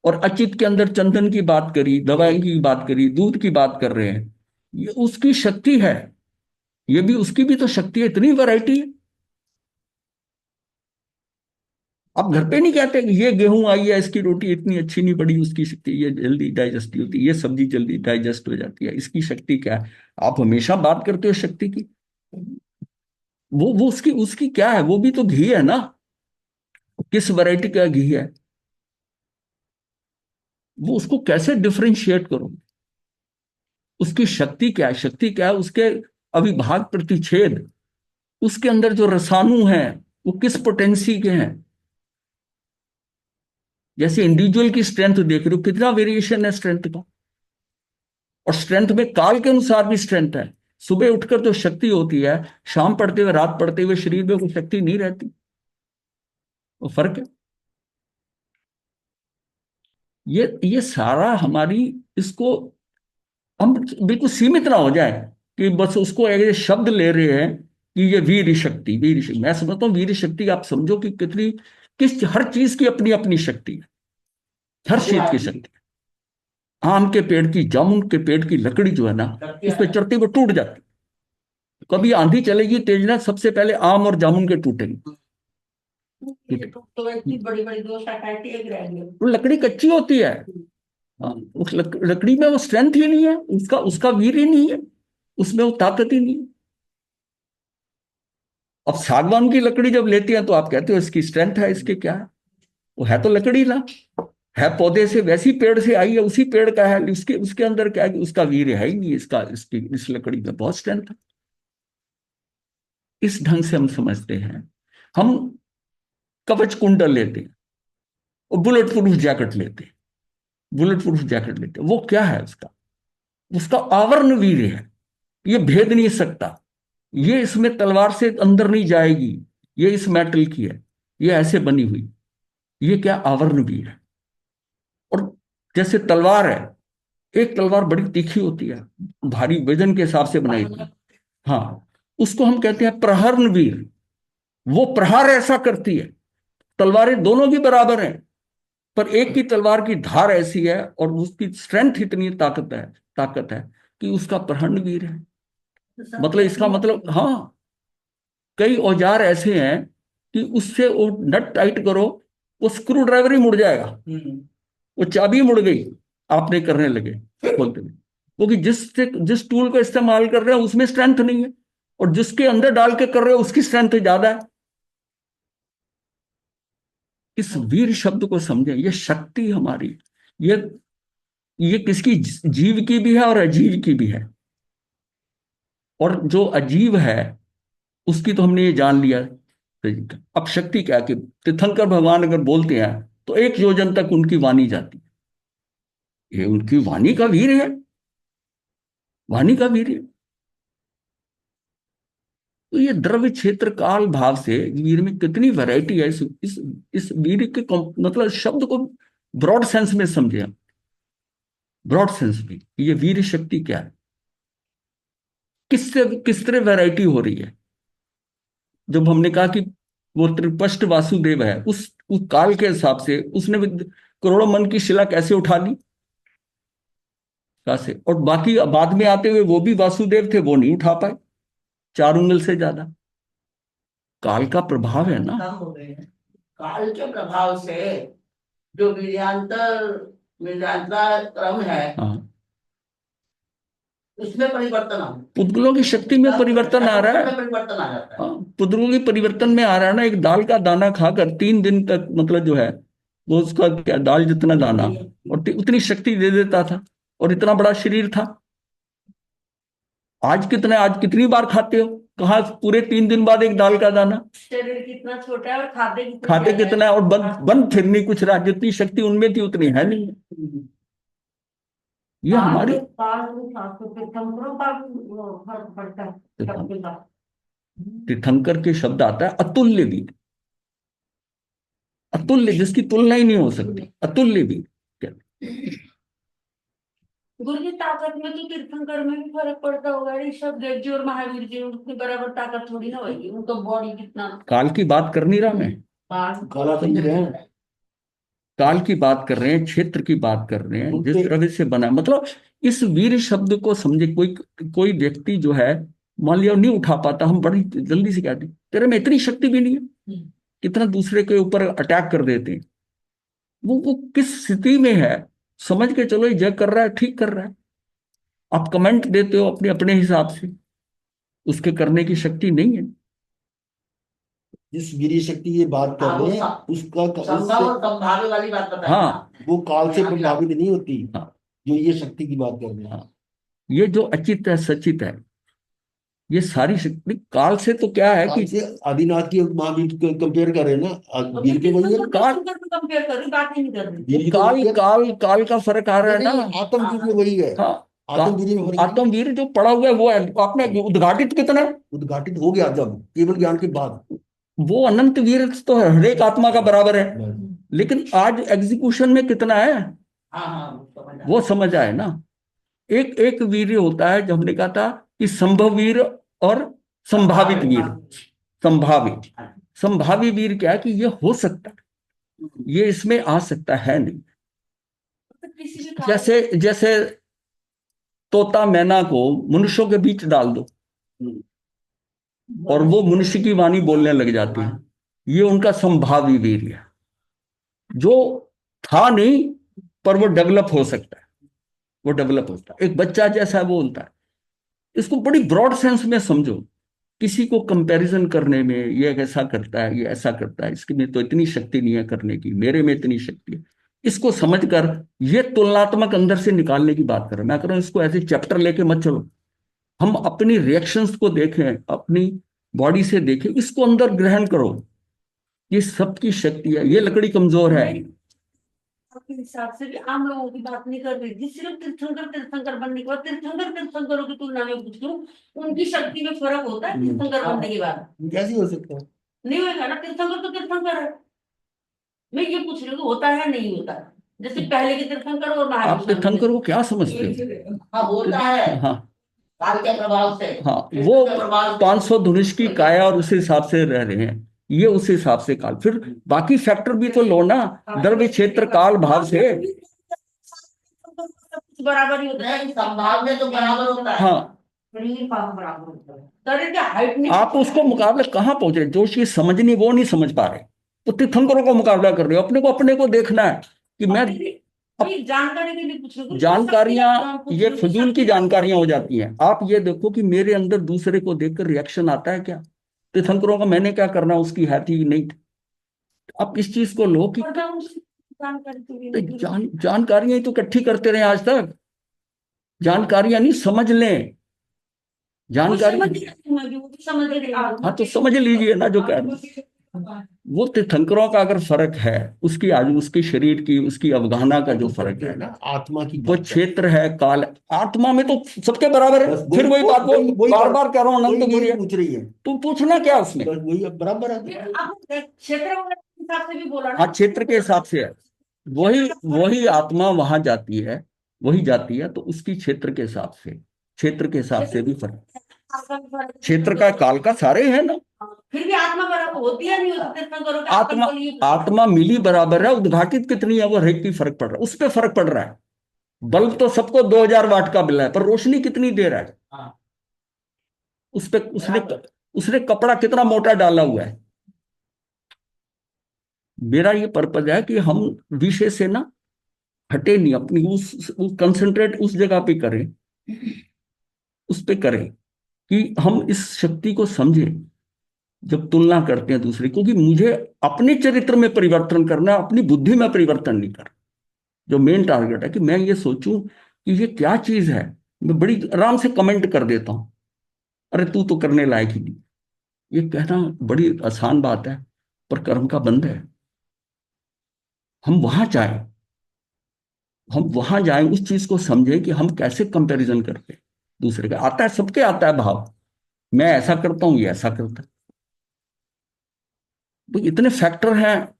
और अचित के अंदर चंदन की बात करी, दवाई की बात करी, दूध की बात कर रहे हैं। ये उसकी शक्ति है, ये भी उसकी भी तो शक्ति है, इतनी वैरायटी है। आप घर पे नहीं कहते कि ये गेहूं आई है, इसकी रोटी इतनी अच्छी नहीं पड़ी, उसकी शक्ति ये जल्दी डाइजेस्ट होती है, ये सब्जी जल्दी डाइजेस्ट हो जाती है, इसकी शक्ति क्या है। आप हमेशा बात करते हो शक्ति की, वो उसकी उसकी क्या है, वो भी तो घी है ना, किस वैरायटी का घी है, वो उसको कैसे डिफरेंशिएट करो। उसकी शक्ति क्या है, शक्ति क्या है, उसके अविभाग प्रतिच्छेद, उसके अंदर जो रसाणु हैं वो किस पोटेंसी के हैं। जैसे इंडिविजुअल की स्ट्रेंथ देख रहे हो, कितना वेरिएशन है स्ट्रेंथ का, और स्ट्रेंथ में काल के अनुसार भी स्ट्रेंथ है। सुबह उठकर जो शक्ति होती है, शाम पड़ते हुए, रात पड़ते हुए शरीर में कोई शक्ति नहीं रहती, वो फर्क है। ये सारा हमारी, इसको हम बिल्कुल सीमित ना हो जाए कि बस उसको एक शब्द ले रहे हैं कि ये वीर शक्ति, वीर शक्ति। मैं समझता हूँ वीर शक्ति आप समझो कि कितनी, किस, हर चीज की अपनी अपनी शक्ति है, हर चीज की शक्ति है। आम के पेड़ की, जामुन के पेड़ की लकड़ी जो है ना, उस पर चढ़ते हुए टूट जाती। कभी आंधी चलेगी तेज ना, सबसे पहले आम और जामुन के टूटेंगे। तो इतनी बड़ी बड़ी दो शाखाएं एक रहेंगे। वो लकड़ी कच्ची होती है। हाँ, उस लकड़ी में वो स्ट्रेंथ ही नहीं है, उसका उसका वीर ही नहीं है, उसमें वो ताकत ही नहीं है। अब सागवान की लकड़ी जब लेती है तो आप कहते हो इसकी स्ट्रेंथ है, इसके क्या है, वो है तो लकड़ी ना, है पौधे से, वैसी पेड़ से आई है, उसी पेड़ का है, उसके उसके अंदर क्या है कि उसका वीर है ही नहीं, इसका इसकी इस लकड़ी में बहुत स्ट्रेंथ है। इस ढंग से हम समझते हैं। हम कवच कुंडल लेते हैं और बुलेट प्रूफ जैकेट लेते हैं, बुलेट प्रूफ जैकेट लेते हैं, वो क्या है उसका, उसका आवरण वीर है, ये भेद नहीं सकता, ये इसमें तलवार से अंदर नहीं जाएगी, ये इस मेटल की है, ये ऐसे बनी हुई, ये क्या, आवरण वीर है। और जैसे तलवार है, एक तलवार बड़ी तीखी होती है, भारी वजन के हिसाब से बनाई थी, हाँ, उसको हम कहते हैं प्रहरण वीर, वो प्रहार ऐसा करती है। तलवारें दोनों भी बराबर हैं, पर एक की तलवार की धार ऐसी है और उसकी स्ट्रेंथ इतनी ताकत है कि उसका प्रहरण वीर है। मतलब इसका मतलब, हाँ, कई औजार ऐसे हैं कि उससे वो नट टाइट करो, वो स्क्रू ड्राइवर ही मुड़ जाएगा, वो चाबी मुड़ गई, आपने करने लगे खोलते हुए, क्योंकि जिस टूल का इस्तेमाल कर रहे हैं उसमें स्ट्रेंथ नहीं है, और जिसके अंदर डाल के कर रहे हो उसकी स्ट्रेंथ ज्यादा है। इस वीर शब्द को समझें, ये शक्ति हमारी, ये ये किसकी, जीव की भी है और अजीव की भी है। और जो अजीव है उसकी तो हमने ये जान लिया। अब शक्ति क्या कि तीर्थंकर भगवान अगर बोलते हैं तो 1 योजन तक उनकी वाणी जाती है, ये उनकी वाणी का वीर है, वाणी का वीर है। तो ये द्रव्य क्षेत्र काल भाव से वीर में कितनी वैरायटी है, इस वीर के मतलब शब्द को ब्रॉड सेंस में समझे हम, ब्रॉड सेंस में ये वीर शक्ति क्या है, किससे किस तरह वैरायटी हो रही है। जब हमने कहा कि वो त्रिपष्ट वासुदेव है, उस काल के हिसाब से उसने भी करोड़ों मन की शिला कैसे उठा ली, का से, और बाकी बाद में आते हुए वो भी वासुदेव थे, वो नहीं उठा पाए 4 उंगल से ज्यादा। काल का प्रभाव है ना। कम हो गए हैं। काल के प्रभाव से जो वीर्यांतर क्रम है हाँ, उसमें परिवर्तन आ पुद्गलों की शक्ति में परिवर्तन आ रहा है। परिवर्तन आ जाता है। हाँ, पुद्गलों की परिवर्तन में आ रहा है ना। एक दाल का दाना खाकर 3 दिन तक, मतलब जो है वो उसका क्या, दाल जितना दाना और उतनी शक्ति दे देता था, और इतना बड़ा शरीर था। आज कितनी बार खाते हो, कहा पूरे 3 दिन बाद एक दाल का दाना। शरीर कितना छोटा है और खाते खाते कितना है, और बंद फिर नहीं कुछ रहा, जितनी शक्ति उनमें थी उतनी है नहीं। ये हमारी तीर्थंकर के शब्द आता है अतुल्य वीर। अतुल्य, जिसकी तुलना ही नहीं हो सकती, अतुल्य वीर। क्या गुरु की ताकत में तो तीर्थंकर में भी फर्क पड़ता होगा। ऋषभ देव जी और महावीर जी उनकी बराबर ताकत थोड़ी ना होगी। उनको बॉडी कितना काल की बात कर नहीं रहा मैं, काला समझ रहे हैं। काल की बात कर रहे हैं, क्षेत्र की बात कर रहे हैं, जिस तरह से बना, मतलब इस वीर शब्द को समझे। कोई कोई व्यक्ति जो है, मान लिया नहीं उठा पाता, हम बड़ी जल्दी से कहते हैं तेरे में इतनी शक्ति भी नहीं है, कितना दूसरे के ऊपर अटैक कर देते हैं। वो किस स्थिति में है, समझ के चलो ये कर रहा है, ठीक कर रहा है। आप कमेंट देते हो अपने अपने हिसाब से, उसके करने की शक्ति नहीं है। जिस वीर्य शक्ति की बात कर रहे हैं उसका संभव और संभाव्य वाली बात बताई हाँ। ना। वो काल से प्रभावित नहीं होती। हाँ। जो ये शक्ति की बात कर रहे हैं। हाँ, ये जो अचित है सचित है, ये सारी शक्ति काल से तो क्या है काल कि से आदिनाथ की महावीर को कंपेयर कर रहे हैं ना, वीर के वही है। काल कंपेयर कर रही, बात ही नहीं कर रही। वीर के काल वही है। काल काल का फर्क आ रहा है ना। आत्म वीर में वही है। हाँ, आत्म वीर में फर्क नहीं। आत्मवीर जो पड़ा हुआ है वो है, आपने उद्घाटित कितना है? उद्घाटित हो गया जब केवल ज्ञान के बाद। वो अनंत वीर तो हर एक आत्मा का बराबर है, बस। लेकिन आज एग्जीक्यूशन में कितना है हाँ हाँ वो समझ आए ना। एक एक वीर होता है, जो हमने कहा था कि संभव वीर और संभावित वीर। संभावित, संभावी वीर क्या है कि ये हो सकता है, ये इसमें आ सकता है नहीं। किसी भी जैसे जैसे तोता मैना को मनुष्यों के बीच डाल दो और वो मनुष्य की वाणी बोलने लग जाती है, ये उनका संभावी वीर है। जो था नहीं पर वो डेवलप हो सकता है, वो डेवलप होता है। एक बच्चा जैसा बोलता है, इसको बड़ी ब्रॉड सेंस में समझो। किसी को कंपैरिजन करने में, ये ऐसा करता है, ये ऐसा करता है, इसकी में तो इतनी शक्ति नहीं है करने की, मेरे में इतनी शक्ति है, इसको समझकर ये तुलनात्मक अंदर से निकालने की बात कर रहा हूं। मैं कह रहा हूं इसको ऐसे चैप्टर लेके मत चलो। हम अपनी रिएक्शंस को देखें, अपनी बॉडी से देखें, इसको अंदर ग्रहण करो। ये सबकी शक्ति है, ये लकड़ी कमजोर है। आपके हिसाब से भी आम लोगों की बात नहीं कर रही थी। सिर्फ तीर्थंकर तीर्थंकर बनने के बाद तीर्थंकरों की तुलना में पूछ लूं, उनकी शक्ति में फर्क होता है तीर्थंकर बनने के बाद? कैसे हो सकता है? नहीं होगा ना। तीर्थंकर तो तीर्थंकर है। मैं ये पूछ रही हूँ होता है नहीं होता? जैसे पहले के तीर्थंकर और आप महावीर तीर्थंकर को क्या समझते हो? हाँ होता है हाँ काल के प्रभाव से। हाँ, वो के प्रभाव से। 500 धनुष की काया और उस हिसाब से रह रहे हैं, ये उस हिसाब से काल। फिर बाकी फैक्टर भी तो लो ना, द्रव्य क्षेत्र काल भाव से। बराबर ही होता है। नहीं, संभाव में तो बराबर होता है। हाँ, शरीर का बराबर होता है। शरीर की हाइट नहीं। आप उसको मुकाबले कहाँ पहुंचे? जो चीज समझनी वो नहीं समझ पा रहे, तो तीर्थंकरों का मुकाबला कर रहे हो। अपने को देखना है कि मैं जानकारी के लिए पूछ रही हूँ। जानकारियां, ये फजूल की जानकारियां हो जाती हैं। आप ये देखो कि मेरे अंदर दूसरे को देखकर रिएक्शन आता है क्या? तीर्थंकरों का मैंने क्या करना, उसकी है थी नहीं। आप इस चीज को लो कि जानकारियां ही तो इकट्ठी करते रहे आज तक। जानकारियां नहीं, समझ लें जानकारी। हाँ, तो समझ लीजिए ना जो कह रहे हैं। वो तीर्थंकरों का अगर फर्क है, उसकी आज उसके शरीर की, उसकी अवगाहना का जो फर्क है ना, आत्मा की वो क्षेत्र है, काल। आत्मा में तो सबके बराबर है। फिर वही बात, वो बार बार कह रहा हूँ, अनंत वीर्य पूछ रही है। तुम पूछना क्या उसमें? वही बराबर है। क्षेत्र के हिसाब से भी बोला ना। हाँ, क्षेत्र के हिसाब से है। वही वही आत्मा वहां जाती है, वही जाती है, तो उसकी क्षेत्र के हिसाब से, क्षेत्र के हिसाब से भी फर्क। क्षेत्र का, काल का, सारे है ना। फिर भी आत्मा बराबर होती है नहीं होती? आत्मा मिली बराबर है, उद्घाटित कितनी है वो हर एक की फर्क पड़ रहा है, उस पर फर्क पड़ रहा है। बल्ब तो सबको 2000 वाट का मिला है, पर रोशनी कितनी दे रहा है? हाँ। उस पे उसने उसने कपड़ा कितना मोटा डाला हुआ है? मेरा ये पर्पज है कि हम विषय से ना हटे नहीं, अपनी उस कंसंट्रेट उस जगह पे करें, उस पे करें कि हम इस शक्ति को समझें जब तुलना करते हैं दूसरे, क्योंकि मुझे अपने चरित्र में परिवर्तन करना है, अपनी बुद्धि में परिवर्तन नहीं करना। जो मेन टारगेट है कि मैं ये सोचूं कि ये क्या चीज है। मैं बड़ी आराम से कमेंट कर देता हूं, अरे तू तो करने लायक ही नहीं। ये कहना बड़ी आसान बात है, पर कर्म का बंध है। हम वहां जाएं, हम वहां जाएं, उस चीज को समझें कि हम कैसे कंपैरिजन करते हैं दूसरे का। आता है, सबके आता है भाव, मैं ऐसा करता हूं, ये ऐसा करता है। तो इतने फैक्टर हैं,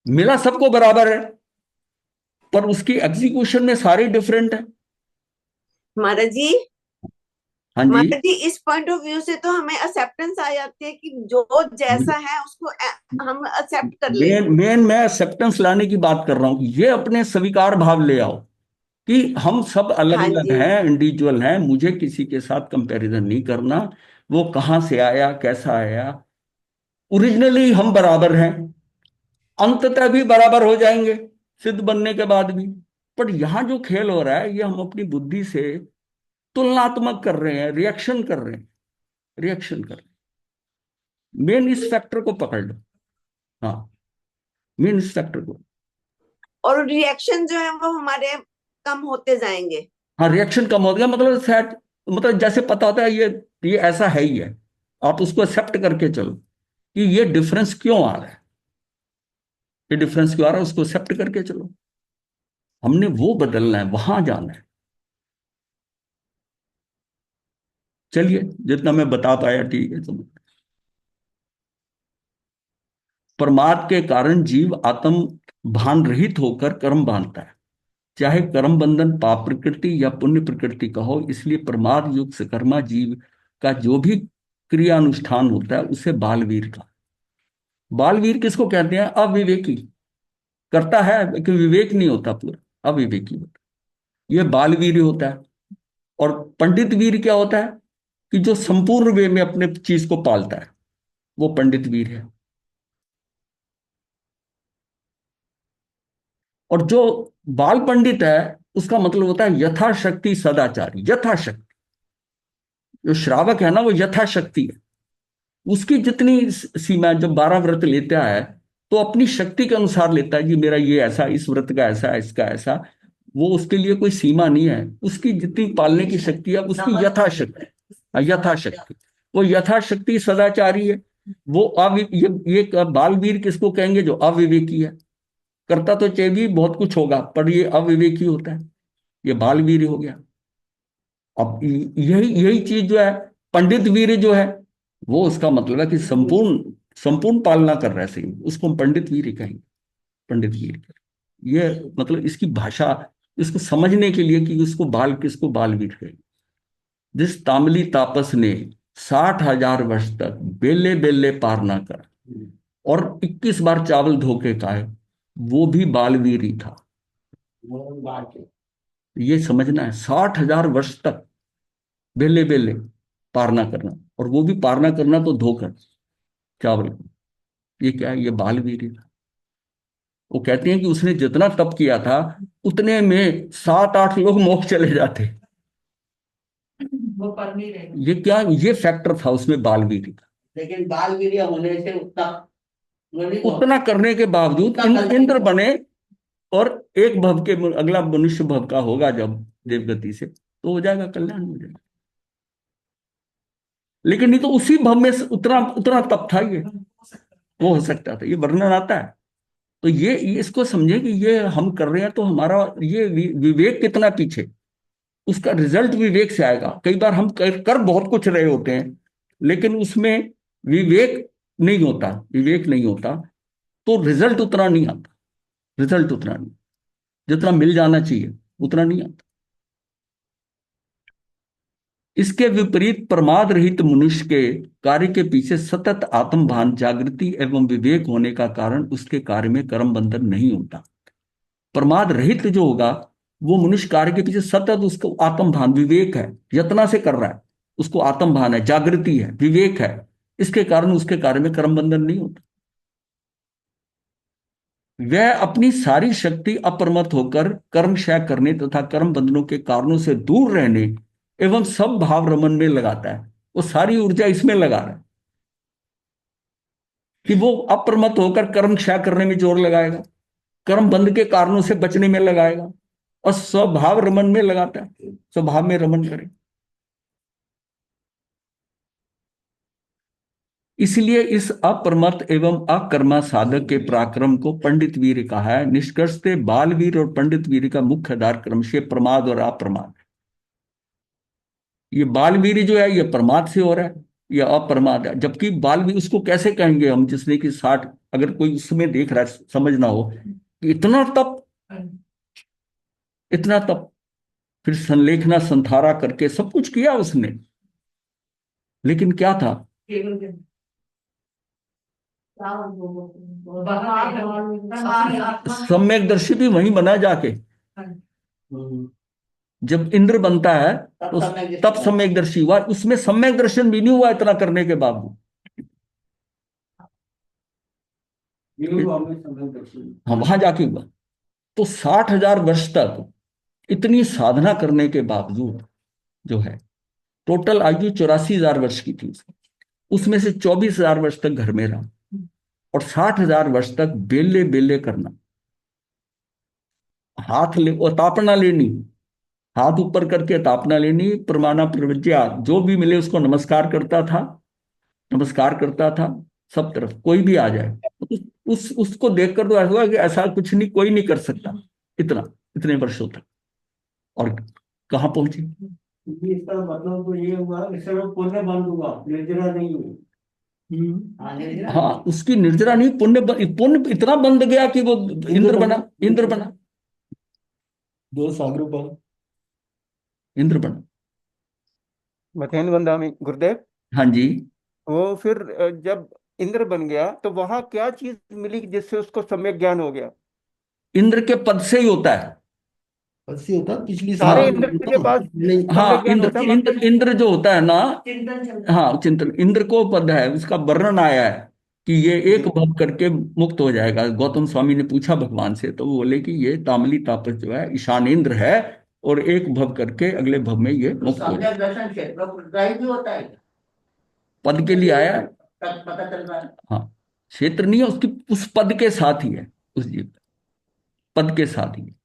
मिला सबको बराबर है, पर उसकी एग्जीक्यूशन में सारे डिफरेंट है। महाराज जी, हाँ जी। महाराज जी, इस पॉइंट ऑफ व्यू से तो हमें एक्सेप्टेंस आ जाती है कि जो जैसा है उसको हम एक्सेप्ट कर ले। मेन मेन मैं एक्सेप्टेंस लाने की बात कर रहा हूं कि ये अपने स्वीकार भाव ले आओ कि हम सब अलग हाँ अलग जी। हैं, इंडिविजुअल हैं, मुझे किसी के साथ कंपैरिजन नहीं करना। वो कहाँ से आया, कैसा आया, ओरिजिनली हम बराबर हैं, अंततः भी बराबर हो जाएंगे सिद्ध बनने के बाद भी। पर यहाँ जो खेल हो रहा है, ये हम अपनी बुद्धि से तुलनात्मक कर रहे हैं, रिएक्शन कर रहे हैं, रिएक्शन कर रहे हैं। मेन इस फैक्टर को पकड़ लो। हाँ, मेन इस फैक्टर को। और रिएक्शन जो है वो हमारे कम होते जाएंगे। हाँ, रिएक्शन कम हो गया, मतलब सेट, मतलब जैसे पता होता है ये ऐसा है ही है, आप उसको एक्सेप्ट करके चलो कि ये डिफरेंस क्यों आ रहा है, ये डिफरेंस क्यों आ रहा है, उसको एक्सेप्ट करके चलो। हमने वो बदलना है, वहां जाना है। चलिए, जितना मैं बता पाया ठीक है। तो प्रमाद के कारण जीव आत्म भान रहित होकर कर्म बांधता है, चाहे कर्म बंधन पाप प्रकृति या पुण्य प्रकृति का हो। इसलिए प्रमाद युक्त सकर्मा जीव का जो भी क्रियानुष्ठान होता है उसे बालवीर का। बालवीर किसको कहते हैं? अविवेकी करता है लेकिन विवेक नहीं होता, पूरा अविवेकी होता है, ये बालवीर होता है। और पंडित वीर क्या होता है? कि जो संपूर्ण वे में अपने चीज को पालता है, वो पंडित वीर है। और जो बाल पंडित है, उसका मतलब होता है यथाशक्ति सदाचारी, यथाशक्ति। जो श्रावक है ना, वो यथाशक्ति है। उसकी जितनी सीमा, जब 12 व्रत लेता है तो अपनी शक्ति के अनुसार लेता है कि मेरा ये ऐसा, इस व्रत का ऐसा, इसका ऐसा। वो उसके लिए कोई सीमा नहीं है, उसकी जितनी पालने की शक्ति है उसकी यथाशक्ति। यथाशक्ति, वो यथाशक्ति सदाचारी है। वो ये बालवीर किसको कहेंगे? जो अविवेकी है। करता तो चाहे भी बहुत कुछ होगा, पर ये अविवेकी होता है, ये बालवीर हो गया। अब यही यही चीज जो है, पंडित वीर जो है, वो उसका मतलब है कि संपूर्ण संपूर्ण पालना कर रहा है सही, उसको हम पंडित वीर ही कहेंगे। पंडित वीर, ये मतलब इसकी भाषा, इसको समझने के लिए कि उसको किसको बालवीर कहेंगे। जिस तामली तापस ने 60,000 वर्ष तक बेले बेले पार ना कर और 21 बार चावल धोके खाए, वो भी बालवीर ही था। ये समझना है, 60,000 वर्ष तक बेले बेले पार ना करना, और वो भी पार ना करना तो धोकर चावल को। ये क्या है? ये बालवीर ही था। वो कहते हैं कि उसने जितना तप किया था उतने में 7-8 लोग मोक्ष चले जाते। वो पर नहीं रहे। ये क्या, ये फैक्टर था उसमें बालवीर का। लेकिन बाल वीर्य होने से उतना उतना करने के बावजूद इंद्र बने, और एक भव के अगला मनुष्य भव का होगा जब देवगति से, तो हो जाएगा, कल्याण हो जाएगा। लेकिन नहीं तो उसी भव में उतना उतना तप था, ये वो हो सकता था। ये वर्णन आता है। तो ये इसको समझे कि ये हम कर रहे हैं तो हमारा ये विवेक कितना पीछे, उसका रिजल्ट विवेक से आएगा। कई बार हम कर बहुत कुछ रहे होते हैं, लेकिन उसमें विवेक नहीं होता, विवेक नहीं होता, तो रिजल्ट उतना नहीं आता। रिजल्ट उतना नहीं, जितना मिल जाना चाहिए उतना नहीं आता। इसके विपरीत प्रमाद रहित मनुष्य के कार्य के पीछे सतत आत्मभान, जागृति एवं विवेक होने का कारण उसके कार्य में कर्म बंधन नहीं होता। प्रमाद रहित जो होगा वो मनुष्य कार्य के पीछे सतत उसको आत्म भान विवेक है, यत्ना से कर रहा है, उसको आत्म भान है, जागृति है, विवेक है, इसके कारण उसके कार्य में कर्म बंधन नहीं होता। वह अपनी सारी शक्ति अप्रमत्त होकर कर्म क्षय करने तथा कर्म बंधनों के कारणों से दूर रहने एवं सब भाव रमन में लगाता है। वो सारी ऊर्जा इसमें लगा रहा है कि वो अप्रमत्त होकर कर्म क्षय करने में जोर लगाएगा, कर्म बंध के कारणों से बचने में लगाएगा, और स्वभाव रमन में लगाता है, स्वभाव में रमन करे। इसलिए इस अप्रमत्त एवं अकर्मा साधक के पराक्रम को पंडित वीर कहा है। निष्कर्षते बालवीर और पंडित वीर का मुख्य आधार क्रमशः प्रमाद और अप्रमाद। ये बालवीर जो है ये प्रमाद से हो रहा है, यह अप्रमाद है। जबकि बालवीर उसको कैसे कहेंगे हम, जिसने कि 60, अगर कोई उसमें देख रहा है समझना हो कि इतना तप, इतना तप, फिर संलेखना संथारा करके सब कुछ किया उसने, लेकिन क्या था? सम्यक दर्शी भी वहीं बना जाके। जब इंद्र बनता है तो तब सम्यक दर्शी हुआ, उसमें सम्यक दर्शन भी नहीं हुआ इतना करने के बावजूद। हाँ, वहां जाके हुआ। तो 60,000 वर्ष तक इतनी साधना करने के बावजूद जो है, टोटल आयु 84,000 वर्ष की थी उसकी, उसमें से 24,000 वर्ष तक घर में रहा, और 60,000 वर्ष तक बेले बेले करना, हाथ ले और तापना लेनी, हाथ ऊपर करके तापना लेनी, प्रमाणा प्रवज्या, जो भी मिले उसको नमस्कार करता था, नमस्कार करता था सब तरफ, कोई भी आ जाए उसको देखकर तो ऐसा हुआ कि ऐसा कुछ नहीं, कोई नहीं कर सकता इतना, इतने वर्षों तक। और कहाँ पहुंचे? इसका मतलब तो ये हुआ कि सब पुण्य बंद हुआ, निर्जरा नहीं हुई। हाँ, उसकी निर्जरा नहीं, पुण्य इतना बंद गया कि वो इंद्र बना, इंद्र बना, 2 सागरों पर इंद्र बना। मथेन बंदा में गुरुदेव, हाँ जी। वो फिर जब इंद्र बन गया तो वहां क्या चीज मिली जिससे उसको सम्यक ज्ञान हो गया? इंद्र के पद से ही होता है। ऐसे होता पिछली सारे साल इंद्र के पास नहीं। हाँ, सम्यक ज्ञान इंद्र होता इंद्र इंद्र जो होता है ना, चिंतन चलता है। हाँ चिंतन, इंद्र को पद है, उसका वर्णन आया है कि ये एक भव करके मुक्त हो जाएगा। गौतम स्वामी ने पूछा भगवान से, तो वो बोले कि ये तामली तापस जो है ईशान इंद्र है, और एक भव करके अगले भव में ये मुक्त हो जाएगा। सम्यक दर्शन क्षेत्र प्रतिग्राही भी होता है, पद के लिए आया है। पता चल रहा है। हाँ, क्षेत्र नहीं है उसकी, उस पद के साथ ही है, उस जीव पद के साथ ही है।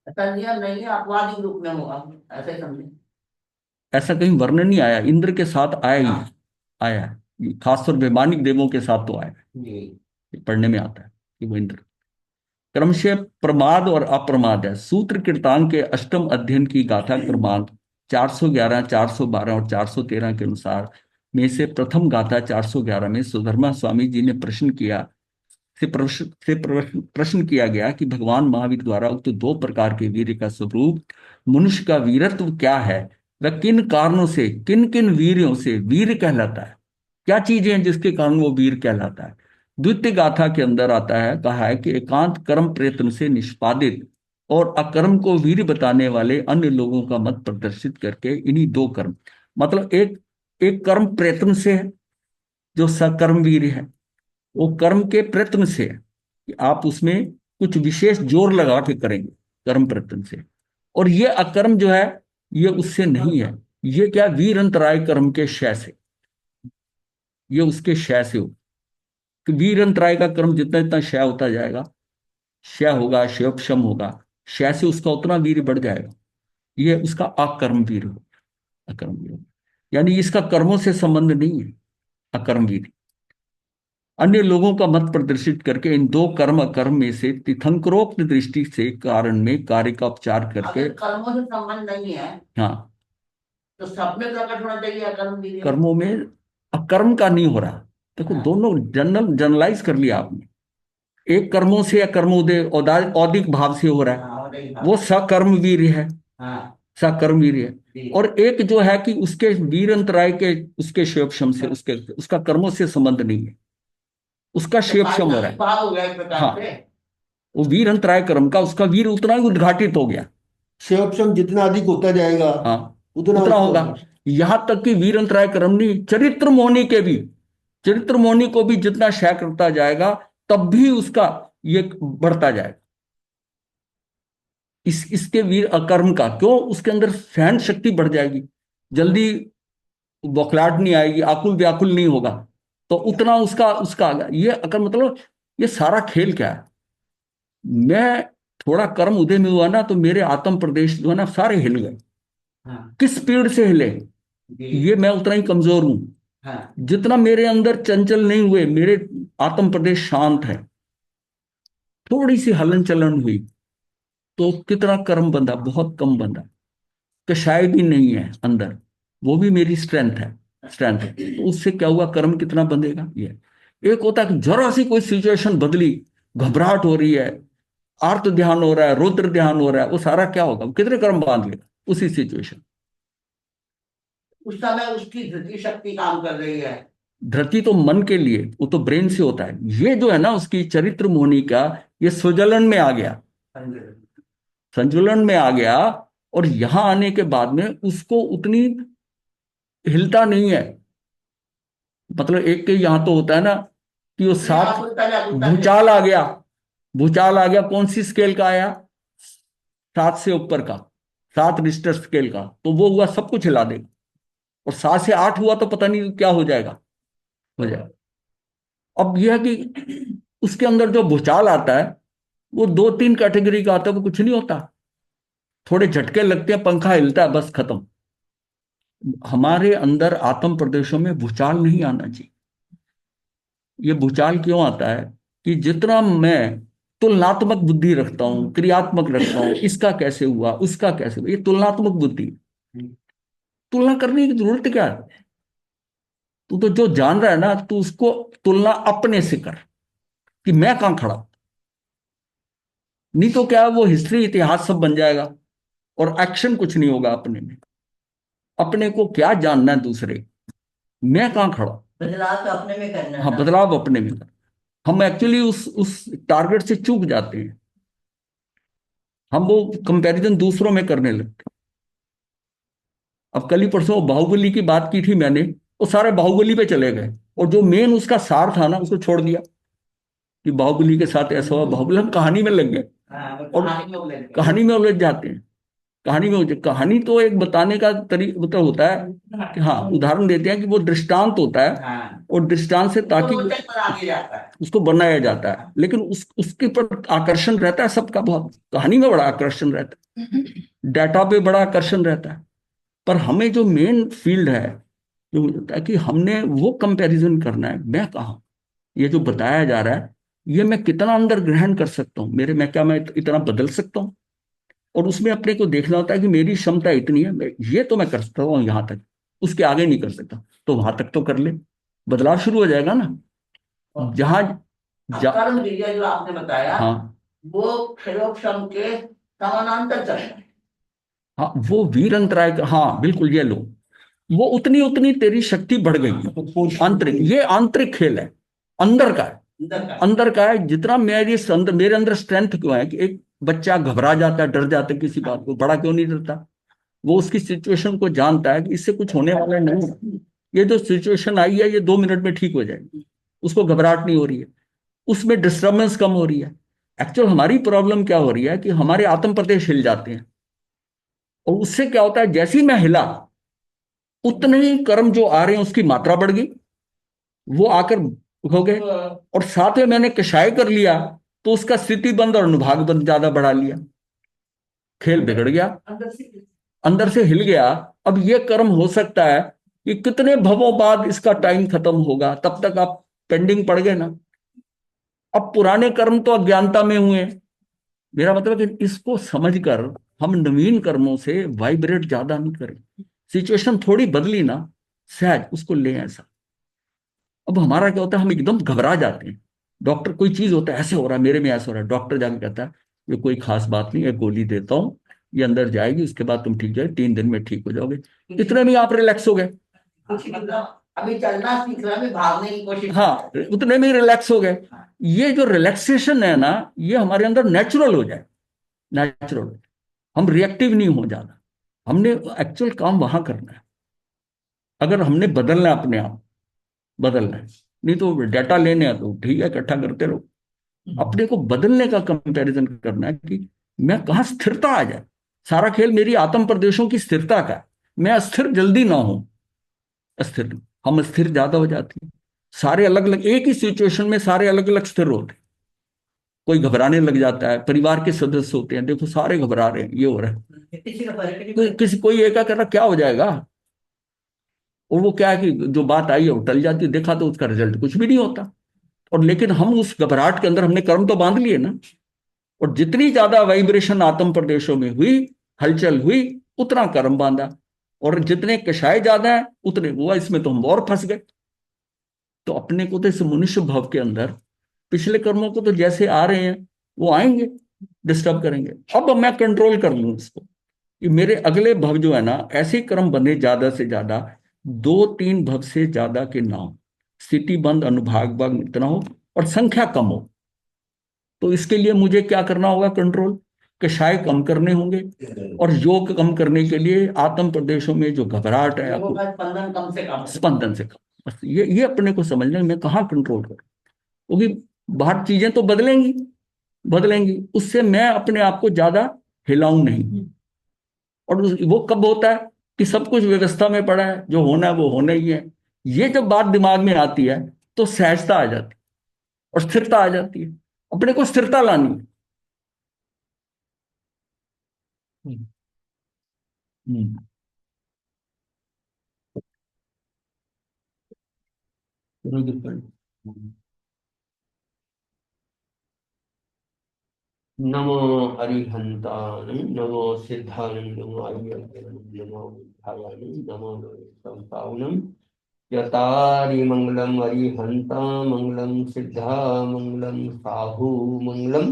ऐसा नियम नहीं है अपवादी रूप में होगा, ऐसे समझे। ऐसा कहीं वर्णन नहीं आया, इंद्र के साथ आया ही है, आया है। ये खासतौर वैमानिक देवों के साथ तो आया है, जी। ये पढ़ने में आता है कि वो इंद्र क्रमशः प्रमाद और अप्रमाद है। सूत्र कीर्तान के अष्टम अध्ययन की गाथा क्रमांक 411, 412 और 413 के अनुसार में से प्रथम गाथा 411 में सुधर्मा स्वामी जी ने प्रश्न किया गया कि भगवान महावीर द्वारा उक्त 2 प्रकार के वीर का स्वरूप, मनुष्य का वीरत्व क्या है, वह किन कारणों से, किन किन वीरों से वीर कहलाता है, क्या चीजें हैं जिसके कारण वो वीर कहलाता है। द्वितीय गाथा के अंदर आता है, कहा है कि एकांत कर्म प्रयत्न से निष्पादित और अकर्म को वीर बताने वाले अन्य लोगों का मत प्रदर्शित करके इन्हीं 2 कर्म, मतलब एक एक कर्म प्रयत्न से है जो सकर्म वीर है, वो कर्म के प्रयत्न से है कि आप उसमें कुछ विशेष जोर लगा के करेंगे कर्म प्रयत्न से, और ये अकर्म जो है ये उससे नहीं है, ये क्या वीर अंतराय कर्म के क्षय से, ये उसके क्षय से हो कि वीर अंतराय का कर्म जितना जितना क्षय होता जाएगा, क्षय होगा, क्षयोपशम होगा, क्षय से उसका उतना वीर बढ़ जाएगा, ये उसका अकर्म वीर हो, अकर्म वीर हो। यानी इसका कर्मों से संबंध नहीं है अकर्म वीर। अन्य लोगों का मत प्रदर्शित करके इन 2 कर्म अकर्म में से तीर्थंकरोक्त दृष्टि से कारण में कार्य का उपचार करके, अगर कर्मों से संबंध नहीं है हाँ, तो सब में प्रकट होना चाहिए अकर्म भी। कर्मों में अकर्म का नहीं हो रहा। देखो, दोनों जनरलाइज कर लिया आपने। एक कर्मों से अकर्मोदय औदिक भाव से हो रहा है, वो सकर्म वीर है, सकर्म वीर है। और एक जो है कि उसके वीर अंतराय के, उसके क्षयोपशम से, उसका कर्मों से संबंध नहीं है। उसका शेप शम हो रहा है। भाव हो गया एक प्रकार हाँ, से। वो वीर अंतराय कर्म का उसका वीर उतना ही उद्घाटित हो गया। शिवक्षम जितना अधिक होता जाएगा हाँ, उतना उतना उसको होगा। यहां तक कि वीर अंतराय कर्म नहीं, चरित्र मोहनी के भी, चरित्र मोहनी को भी जितना क्षय करता जाएगा तब भी उसका ये बढ़ता जाएगा। इसके वीर अकर्म का क्यों, उसके अंदर सहन शक्ति बढ़ जाएगी, जल्दी बौखलाहट नहीं आएगी, आकुल व्याकुल नहीं होगा, तो उतना उसका उसका आ गया। ये अकर्म मतलब ये सारा खेल क्या है। मैं थोड़ा कर्म उदय में हुआ ना तो मेरे आत्म प्रदेश जो है ना सारे हिल गए। हाँ किस स्पीड से हिले, जी। ये मैं उतना ही कमजोर हूं। हाँ जितना मेरे अंदर चंचल नहीं हुए, मेरे आत्म प्रदेश शांत है, थोड़ी सी हलन चलन हुई तो कितना कर्म बंधा, बहुत कम बंधा, कषाय भी नहीं है अंदर, वो भी मेरी स्ट्रेंथ है, स्ट्रेंथ है। तो उससे क्या हुआ, कर्म कितना बंधेगा। ये एक होता है कि जरा सी कोई सिचुएशन बदली, घबराहट हो रही है, आर्त ध्यान हो रहा है, रुद्र ध्यान हो रहा है, वो सारा क्या होगा, कितने कर्म बांध लेगा उसी सिचुएशन। उस समय उसकी धृति शक्ति काम कर रही है। धृति तो मन के लिए, वो तो ब्रेन से होता है। ये जो है ना उसकी चरित्र मोहनी का, ये स्वजलन में आ गया, संजुलन में आ गया। और यहां आने के बाद में उसको उतनी हिलता नहीं है। मतलब एक के यहां तो होता है ना कि वो सात, भूचाल आ गया, भूचाल आ गया, कौन सी स्केल का आया, 7 से ऊपर का, 7 रिश्टर स्केल का, तो वो हुआ सब कुछ हिला देगा। और 7 से 8 हुआ तो पता नहीं क्या हो जाएगा, हो जाएगा। अब यह है कि उसके अंदर जो भूचाल आता है वो 2-3 कैटेगरी का आता है, वो कुछ नहीं होता, थोड़े झटके लगते हैं, पंखा हिलता है, बस खत्म। हमारे अंदर आत्म प्रदेशों में भूचाल नहीं आना चाहिए। ये भूचाल क्यों आता है कि जितना मैं तुलनात्मक बुद्धि रखता हूं, क्रियात्मक रखता हूं, इसका कैसे हुआ, उसका कैसे हुआ, ये तुलनात्मक बुद्धि। तुलना करने की जरूरत क्या है। तू तो जो जान रहा है ना, तू उसको तुलना अपने से कर कि मैं कहां खड़ा हूं। नहीं तो क्या है, वो हिस्ट्री इतिहास सब बन जाएगा और एक्शन कुछ नहीं होगा अपने में। अपने को क्या जानना है दूसरे, मैं कहां खड़ा हूं। बदलाव तो अपने में करना है हाँ, ना। बदलाव अपने में कर। हम एक्चुअली उस टारगेट से चूक जाते हैं। हम वो कंपैरिजन दूसरों में करने लगते हैं। अब कल ही परसों बाहुबली की बात की थी मैंने, वो सारे बाहुबली पे चले गए और जो मेन उसका सार था ना उसको छोड़ दिया कि बाहुबली के साथ ऐसा हुआ, बाहुबली, हम कहानी में लग गए हाँ, वो और कहानी में उलझ गए। कहानी में उलझ जाते हैं। कहानी तो एक बताने का तरीका मतलब होता है कि हाँ, उदाहरण देते हैं कि वो दृष्टांत होता है हाँ, और दृष्टांत से उसको ताकि रोचक बना दिया जाता है। उसको बनाया जाता है, लेकिन उसके पर आकर्षण रहता है सबका बहुत। कहानी में बड़ा आकर्षण रहता है, डाटा पे बड़ा आकर्षण रहता है, पर हमें जो मेन फील्ड है जो होता है कि हमने वो कंपैरिजन करना है, मैं कहाँ, ये जो बताया जा रहा है ये मैं कितना अंदर ग्रहण कर सकता हूँ, मेरे में क्या मैं इतना बदल सकता हूँ। और उसमें अपने को देखना होता है कि मेरी क्षमता इतनी है, ये तो मैं कर सकता हूँ यहाँ तक, उसके आगे नहीं कर सकता, तो वहां तक तो कर ले, बदलाव शुरू हो जाएगा ना। जहां जा, कर्म क्रिया जो आपने बताया, हाँ वो क्षयोक्षम के समानांतर चल रहा है। हाँ, वो वीर अंतराय हाँ बिल्कुल, ये लो, वो उतनी उतनी तेरी शक्ति बढ़ गई है। आंतरिक, ये आंतरिक खेल है, अंदर का है, अंदर का। अंदर का है। जितना मेरे अंदर स्ट्रेंथ क्यों है कि एक बच्चा घबरा जाता है, डर जाता है किसी बात को, बड़ा क्यों नहीं डरता। वो उसकी सिचुएशन को जानता है कि इससे कुछ होने वाला नहीं है, ये जो सिचुएशन आई है ये 2 मिनट में ठीक हो जाएगी, उसको घबराहट नहीं हो रही है, उसमें डिस्टर्बेंस कम हो रही है। एक्चुअल हमारी प्रॉब्लम क्या हो रही है कि हमारे आत्म प्रदेश हिल जाते हैं, और उससे क्या होता है, जैसे ही मैं हिला उतने ही कर्म जो आ रहे हैं उसकी मात्रा बढ़ गई, वो आकर हो गए। और साथ में मैंने कषाय कर लिया तो उसका स्थिति बंद और अनुभाग बंद ज्यादा बढ़ा लिया, खेल बिगड़ गया, अंदर से अंदर से हिल गया। अब ये कर्म हो सकता है कि कितने भवों बाद इसका टाइम खत्म होगा, तब तक आप पेंडिंग पड़ गए ना। अब पुराने कर्म तो अज्ञानता में हुए, मेरा मतलब है कि इसको समझकर हम नवीन कर्मों से वाइब्रेट ज्यादा नहीं करें। सिचुएशन थोड़ी बदली ना, सहज उसको ले ऐसा। अब हमारा क्या होता है, हम एकदम घबरा जाते हैं। डॉक्टर कोई चीज होता है, ऐसे हो रहा है मेरे में, ऐसा हो रहा है, डॉक्टर जाके कहता है ये कोई खास बात नहीं है, गोली देता हूँ, ये अंदर जाएगी, उसके बाद तुम ठीक जाए, 3 दिन में ठीक हो जाओगे। इतने में आप रिलैक्स हो गए। मतलब अभी चलना सीख रहा है, अभी भागने की कोशिश हाँ, उतने में रिलैक्स हो गए। ये जो रिलैक्सेशन है ना, ये हमारे अंदर नेचुरल हो जाए, नेचुरल। हम रिएक्टिव नहीं हो जाना, हमने एक्चुअल काम वहां करना है। अगर हमने बदलना है, अपने आप बदलना है, नहीं तो डाटा लेने हैं तो ठीक है, इकट्ठा करते रहो। अपने को बदलने का कंपैरिजन करना है कि मैं कहाँ स्थिरता आ जाए। सारा खेल मेरी आत्म प्रदेशों की स्थिरता का है। मैं अस्थिर जल्दी ना हूं, अस्थिर नहीं। हम अस्थिर ज्यादा हो जाती है। सारे अलग अलग एक ही सिचुएशन में सारे अलग अलग स्थिर होते हैं। कोई घबराने लग जाता है, परिवार के सदस्य होते हैं, देखो सारे घबरा रहे हैं, ये हो रहा है। किसी का फर्क नहीं किसी कोई एक कर रहा, क्या हो जाएगा, और वो क्या है कि जो बात आई है वो टल जाती है, देखा तो उसका रिजल्ट कुछ भी नहीं होता। और लेकिन हम उस घबराहट के अंदर हमने कर्म तो बांध लिए ना। और जितनी ज्यादा वाइब्रेशन आत्म प्रदेशों में हुई, हलचल हुई, उतना कर्म बांधा। और जितने कषाय ज्यादा है उतने हुआ, इसमें तो हम और फंस गए। तो अपने को तो इस मनुष्य भाव के अंदर पिछले कर्मों को तो जैसे आ रहे हैं वो आएंगे, डिस्टर्ब करेंगे। अब मैं कंट्रोल कर लूं इसको कि मेरे अगले भव जो है ना, ऐसे ही कर्म बने ज्यादा से ज्यादा, 2-3 भव से ज्यादा के ना हो, स्थिति बंद अनुभाग बंद इतना हो, और संख्या कम हो। तो इसके लिए मुझे क्या करना होगा, कंट्रोल, कषाय कम करने होंगे। और योग कम करने के लिए आत्म प्रदेशों में जो घबराहट है, लोगों का स्पंदन कम से कम। स्पंदन से कम। बस ये अपने को समझना है, मैं कहाँ कंट्रोल करूं। क्योंकि बाहर चीजें तो बदलेंगी, बदलेंगी, उससे मैं अपने आप को ज्यादा हिलाऊं नहीं। और वो कब होता है कि सब कुछ व्यवस्था में पड़ा है, जो होना है वो होना ही है। ये जब बात दिमाग में आती है तो सहजता आ जाती है और स्थिरता आ जाती है। अपने को स्थिरता लानी है। हम्म। हम्म। नमो अरिहंताय नमो सिद्धाय नमो अय्यप्पन नमो बुद्धाय नमो संपावनम यतारि मंगलम अरिहंता मंगलम सिद्धा मंगलम साहु मंगलम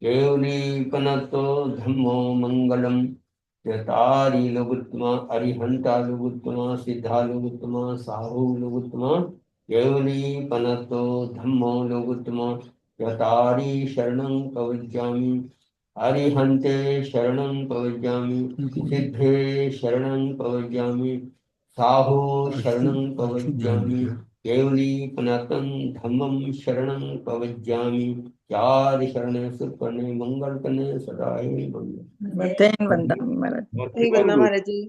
केवलीपनतो धम्मो मंगलम यतारि लघुत्तमा अरिहंता लघुत्तमा सिद्धा लघुत्तमा साहु लघुत्तमा केवलीपनतो धम्मो लघुत्तमा यतारि शरणं प्रवज्जामि अरिहन्ते शरणं प्रवज्जामि सिद्धे शरणं प्रवज्जामि साहु शरणं प्रवज्जामि केवली पुनतन धम्मं शरणं प्रवज्जामि चार शरण सुख करने मंगल करने सदा ही मंगल। बताएं वंदना महाराज। सही बंदा महाराज जी।